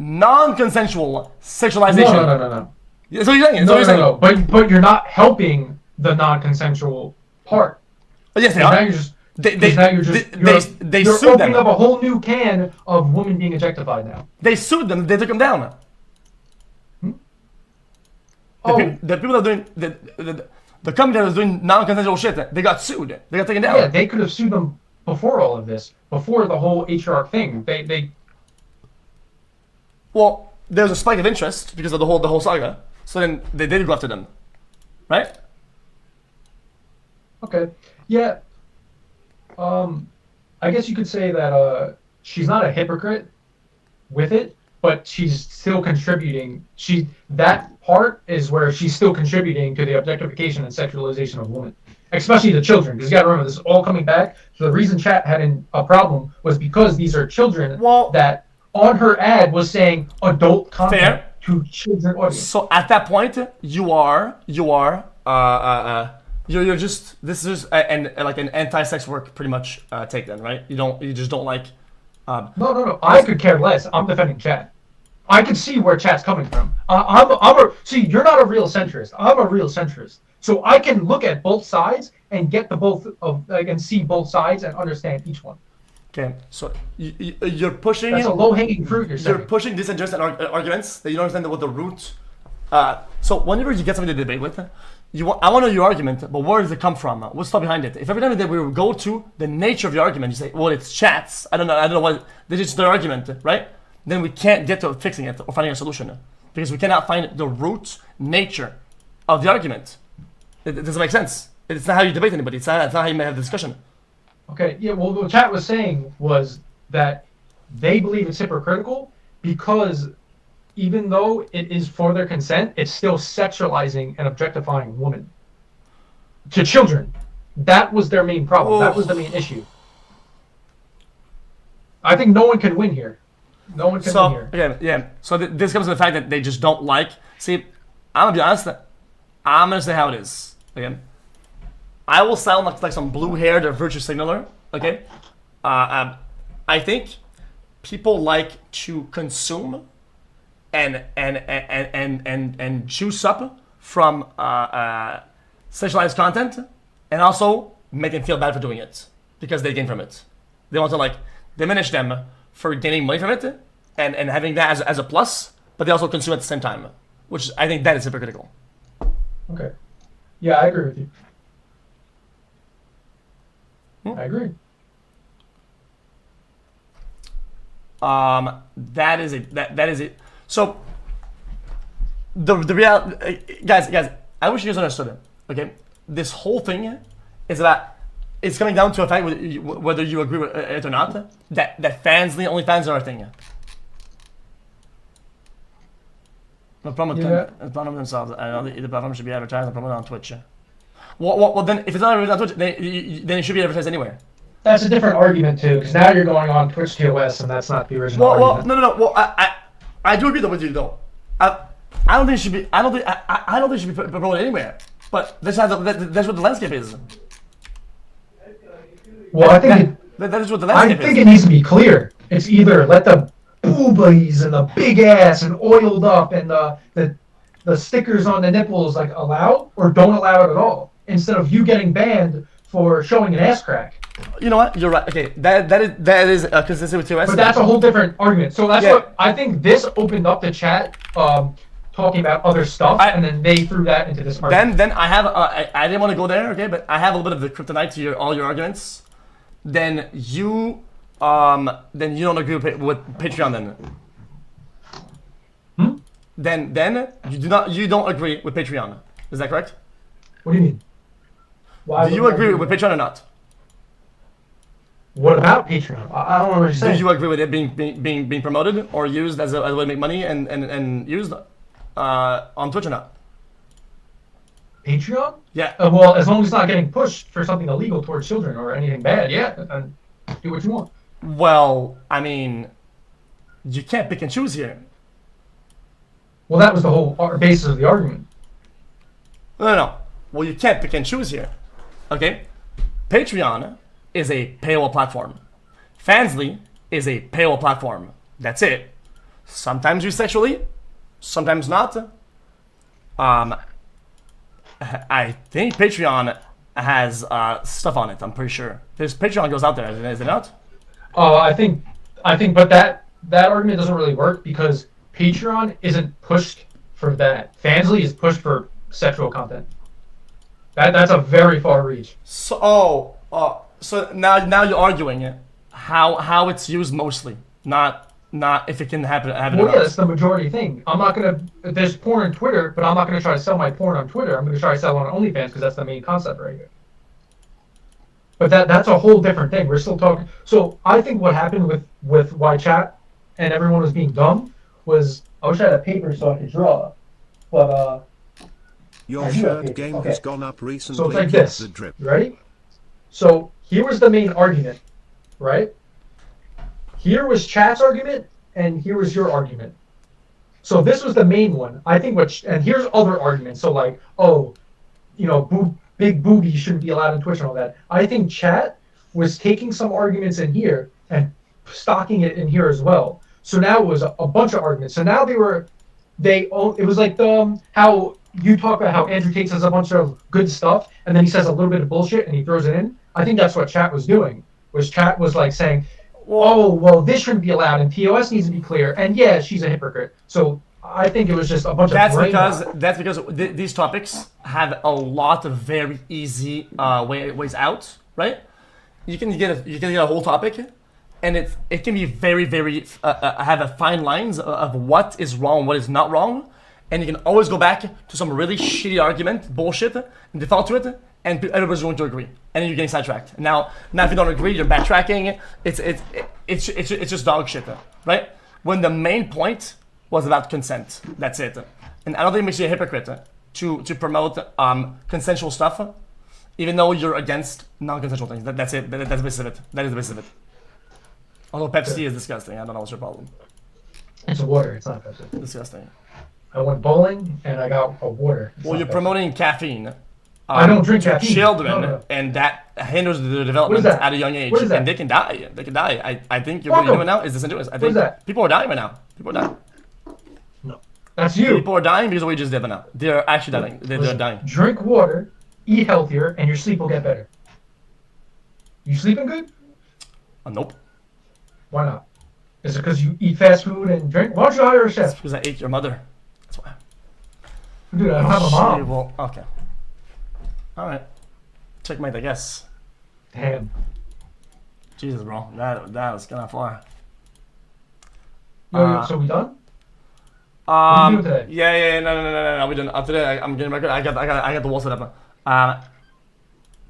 non-consensual sexualization. No. That's what you're saying. No. But you're not helping the non-consensual part. Yes, they now are. You're just, they you're sued them. opening up a whole new can of women being objectified now. They sued them. They took them down. The people that are doing the company that was doing non-consensual shit, they got sued. They got taken down. Yeah, they could have sued them before all of this, before the whole HR thing. Well, there was a spike of interest because of the whole saga. So then they did go after them, right? Okay. Yeah. I guess you could say that she's not a hypocrite with it, but she's still contributing. That part is where she's still contributing to the objectification and sexualization of women, especially the children. Because you got to remember, this is all coming back. So the reason chat had a problem was because these are children that on her ad was saying adult content to children audience. So at that point, you're just this is like an anti-sex work pretty much take then, right? You just don't like. No. I could care less. I'm defending chat. I can see where chat's coming from. See, you're not a real centrist. I'm a real centrist. So I can look at both sides and get and see both sides and understand each one. Okay, so you're pushing. That's a low-hanging fruit. You're pushing disingenuous arguments that you don't understand what the root. So whenever you get something to debate with, I want to know your argument, but where does it come from? What's the thought behind it? If every time that we go to the nature of your argument, you say, well, it's chats. I don't know what. This is their argument, right? Then we can't get to fixing it or finding a solution because we cannot find the root nature of the argument. It doesn't make sense. It's not how you debate anybody. It's not how you may have a discussion. Okay, yeah, well, what chat was saying was that they believe it's hypocritical because even though it is for their consent, it's still sexualizing and objectifying women to children. That was their main problem. That was the main issue. I think no one can win here. No one can win here. Yeah. So this comes to the fact that they just don't like. See, I'm gonna be honest. I'm gonna say how it is. Again, I will sound like some blue-haired virtue signaler. Okay, I think people like to consume and juice up from sexualized content, and also make them feel bad for doing it because they gain from it. They want to diminish them for gaining money from it and having that as a plus, but they also consume at the same time, which I think that is hypocritical. Okay. Yeah, I agree with you. I agree. That is it. So the reality, guys, I wish you guys understood it. Okay, this whole thing is about. It's coming down to a fact whether you agree with it or not. That only fans are a thing. The problem with themselves. The platform should be advertised and promoted on Twitch. Well, then if it's not advertised on Twitch, then it should be advertised anywhere. That's a different argument too, because now you're going on Twitch TOS, and that's not the original argument. No. Well, I do agree with you though. I don't think it should be. I don't think it should be promoted anywhere. But that's what the landscape is. Well, I think that is what the landscape is. I think it needs to be clear. It's either let the boobies and the big ass and oiled up and the stickers on the nipples allow, or don't allow it at all. Instead of you getting banned for showing an ass crack. You know what? You're right. Okay, that is consistent with TOS. But that's a whole different argument. So that's what I think. This opened up the chat, talking about other stuff, and then they threw that into this argument. Then I have I didn't want to go there, okay, but I have a little bit of the kryptonite to all your arguments. Then you don't agree with Patreon then. Then you don't agree with Patreon. Is that correct? What do you mean? Do you agree with Patreon or not? what about Patreon? I don't know what you're saying. Do you agree with it being promoted or used as a way to make money and used on Twitch or not? Patreon? Yeah. Well, as long as it's not getting pushed for something illegal towards children or anything bad, yeah, and do what you want. Well, I mean, you can't pick and choose here. Well, that was the whole basis of the argument. No. Well, you can't pick and choose here. Okay? Patreon is a paywall platform. Fansly is a paywall platform. That's it. Sometimes used sexually, sometimes not. I think Patreon has stuff on it. I'm pretty sure. There's Patreon goes out there, is it not? I think, but that argument doesn't really work because Patreon isn't pushed for that. Fansly is pushed for sexual content. That's a very far reach. So so now you're arguing how it's used mostly, not if it can happen. Well, yeah, that's the majority thing. I'm not gonna. There's porn on Twitter, but I'm not gonna try to sell my porn on Twitter. I'm gonna try to sell it on OnlyFans because that's the main concept right here. But that's a whole different thing. We're still talking. So I think what happened with why chat and everyone was being dumb was I wish I had a paper so I could draw, but Your shirt game has gone up recently. So it's like this. The drip. You ready? So here was the main argument, right? Here was chat's argument, and here was your argument. So this was the main one. I think and here's other arguments. So like, oh, big boobies shouldn't be allowed in Twitch and all that. I think chat was taking some arguments in here and stocking it in here as well. So now it was a bunch of arguments. So now it was like how you talk about how Andrew Tate says a bunch of good stuff and then he says a little bit of bullshit and he throws it in. I think that's what chat was doing. Chat was like saying, oh, well, this shouldn't be allowed and POS needs to be clear. And yeah, she's a hypocrite. So I think it was just a bunch of that's because these topics have a lot of very easy ways out, right? You can get a whole topic, and it can be very very have a fine lines of what is wrong, what is not wrong, and you can always go back to some really shitty argument, bullshit, and default to it, and everybody's going to agree, and then you're getting sidetracked. Now if you don't agree, you're backtracking. It's just dog shit, right? When the main point was about consent. That's it. And I don't think it makes you a hypocrite to promote consensual stuff, even though you're against non-consensual things. That's it. That's the basis of it. That is the basis of it. Although Pepsi is disgusting. I don't know what's your problem. It's water. It's not Pepsi. Disgusting. I went bowling and I got a water. Well, you're promoting caffeine. I don't drink caffeine. Children, No. and that hinders their development at a young age. What is that? And they can die. I think what you're doing now is disingenuous. I think people are dying right now. People are dying. No. That's you. People are dying because of what you just did now. They're actually dying. They're dying. Drink water, eat healthier, and your sleep will get better. You sleeping good? Nope. Why not? Is it because you eat fast food and drink? Why don't you hire a chef? It's because I ate your mother. That's why. Dude, I don't have a mom. Well, okay. All right. Checkmate, I guess. Damn. Jesus, bro. That was kind of far. So we done? What are you doing today? Yeah. No. We done. Today I'm getting record. I got the wall set up.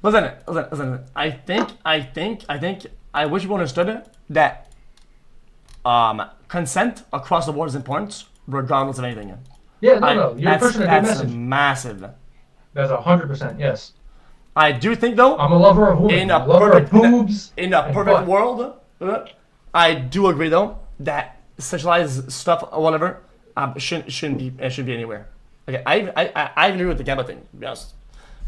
Listen. I think I wish people understood that consent across the board is important, regardless of anything. Yeah, no. You're pushing a good message. That's massive. That's 100%, yes. I do think though, I'm a lover of women. In a perfect world, I do agree though that sexualized stuff or whatever shouldn't be anywhere. Okay, I agree with the Gamba thing, to be honest,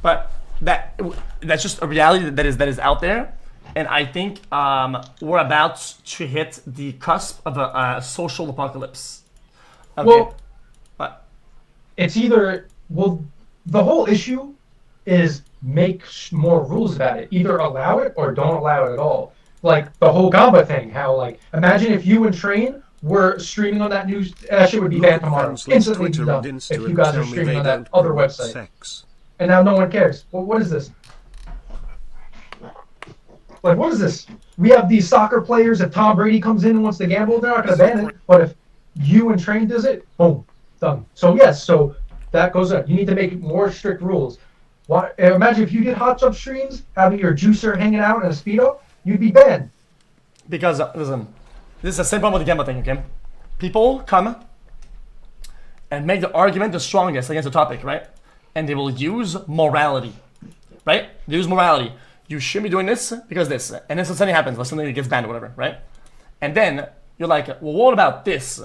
but that's just a reality that is out there, and I think we're about to hit the cusp of a social apocalypse. Okay. Well, it's either the whole issue is make more rules about it. Either allow it or don't allow it at all. Like the whole Gamba thing, how like imagine if you and Train were streaming on that news, that shit would be banned tomorrow. Instantly be done if you guys are streaming on that other website. Sex. And now no one cares. Well, what is this? Like, what is this? We have these soccer players, if Tom Brady comes in and wants to gamble, they're not going to ban it. But if you and Train does it, boom, done. So yes, so that goes up. You need to make more strict rules. Imagine if you did hot tub streams, having your juicer hanging out in a Speedo, you'd be banned. Because, listen, this is the same problem with the gambling thing, okay? People come and make the argument the strongest against the topic, right? And they will use morality, right? They use morality. You shouldn't be doing this because this. And then something happens, like something gets banned or whatever, right? And then you're like, well, what about this?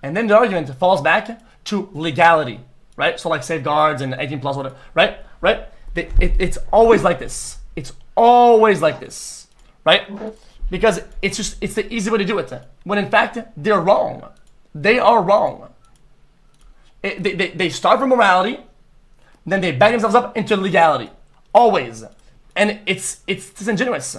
And then the argument falls back to legality, right? So like safeguards and 18 plus, whatever, right? Right? It's always like this. It's always like this, right? Because it's the easy way to do it. When in fact, they're wrong. They are wrong. They start from morality, then they back themselves up into legality. Always. And it's disingenuous.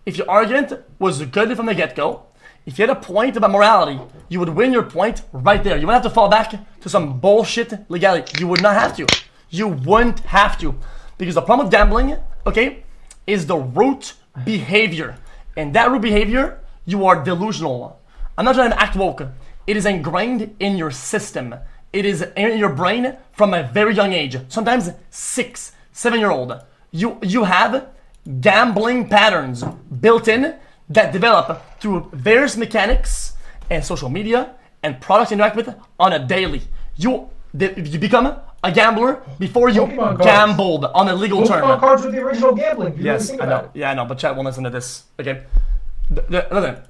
If your argument was good from the get-go, if you had a point about morality, you would win your point right there. You wouldn't have to fall back to some bullshit legality. You would not have to. You wouldn't have to. Because the problem with gambling, okay, is the root behavior. And that root behavior, you are delusional. I'm not trying to act woke. It is ingrained in your system. It is in your brain from a very young age. Sometimes 6, 7-year-old. You have gambling patterns built in that develop through various mechanics and social media and products you interact with on a daily. You become a gambler before you gambled on a legal term. Pokemon cards were the original gambling. Yes, I know. Yeah, I know, but chat won't listen to this. Okay. Listen,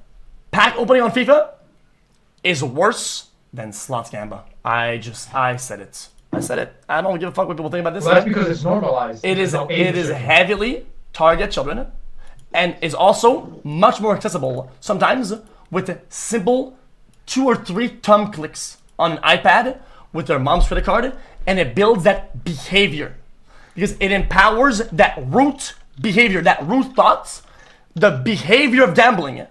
pack opening on FIFA is worse than slots gambling. I said it. I said it. I don't give a fuck what people think about this. Well, that's because it's normalized. It is heavily target children and is also much more accessible sometimes with simple 2 or 3 thumb clicks on an iPad with their mom's credit card, and it builds that behavior because it empowers that root behavior, that root thoughts. The behavior of gambling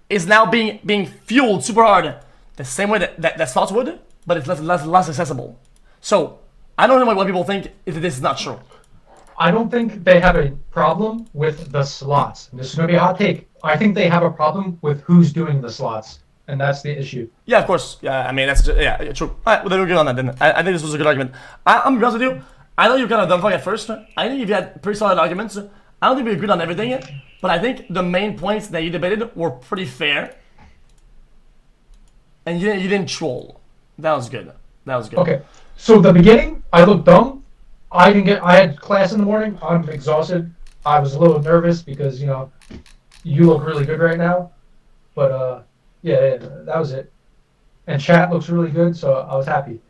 is now being fueled super hard the same way that slots would, but it's less accessible. So I don't know what people think if this is not true. I don't think they have a problem with the slots. This is going to be a hot take. I think they have a problem with who's doing the slots, and that's the issue. Yeah, of course. Yeah, I mean, that's just, yeah, true. All right, well, then we're good on that, then. I think this was a good argument. I'm going to be honest with you. I know you kind of dumb fuck at first. I think if you had pretty solid arguments, I don't think we agreed on everything, but I think the main points that you debated were pretty fair. And you didn't troll. That was good. That was good. Okay. So the beginning, I looked dumb. I had class in the morning. I'm exhausted. I was a little nervous because, you know, you look really good right now. But, yeah, that was it. And chat looks really good, so I was happy.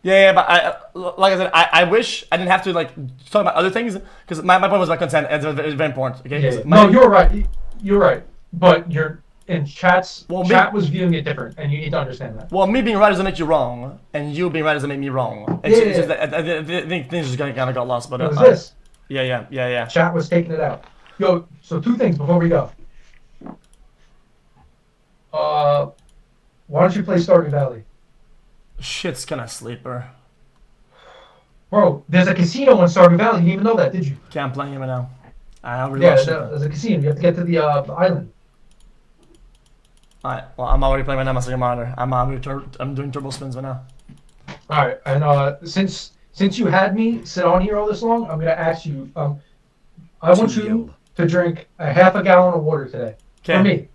Yeah, but like I said, I wish I didn't have to, like, talk about other things, because my point was about consent. It's very important, okay? Yeah. No, you're right. You're right. But you're... And chat was viewing it different, and you need to understand that. Well, me being right doesn't make you wrong, and you being right doesn't make me wrong. It's just that I think things just kind of got lost. But it was this. Yeah. Chat was taking it out. Yo, so 2 things before we go. Why don't you play Stardew Valley? Shit's kind of sleeper. Bro, there's a casino in Stardew Valley. You didn't even know that, did you? Can't play him right now. I already there's a casino. You have to get to the island. Alright, well, I'm already playing right now, my second monitor. I'm doing turbo spins right now. Alright, and since you had me sit on here all this long, I'm gonna ask you. I want you to drink a half a gallon of water today. Okay. For me.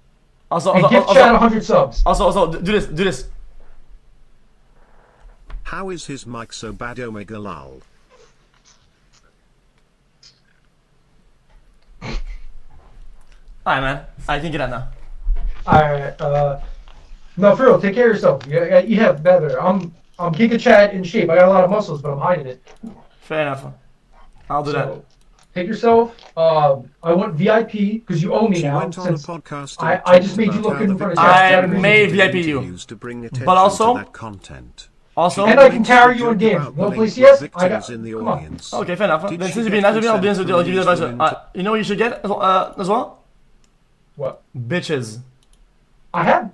Also, give Chad 100 subs. Also, do this. How is his mic so bad, Omega lol? Alright, man. I can get out now. Alright, no, for real, take care of yourself. You have better. I'm Giga Chad in shape. I got a lot of muscles, but I'm hiding it. Fair enough. I'll do that. Take yourself. I want VIP because you owe me now. Went on a podcast I just made you look good in front of chat. I may VIP you, but also. And I can carry you in games. No place CS? I got. Come on. Okay, fair enough. Then since you've been nice to me, I'll give you the advice. You know what you should get as well? What? Bitches. I have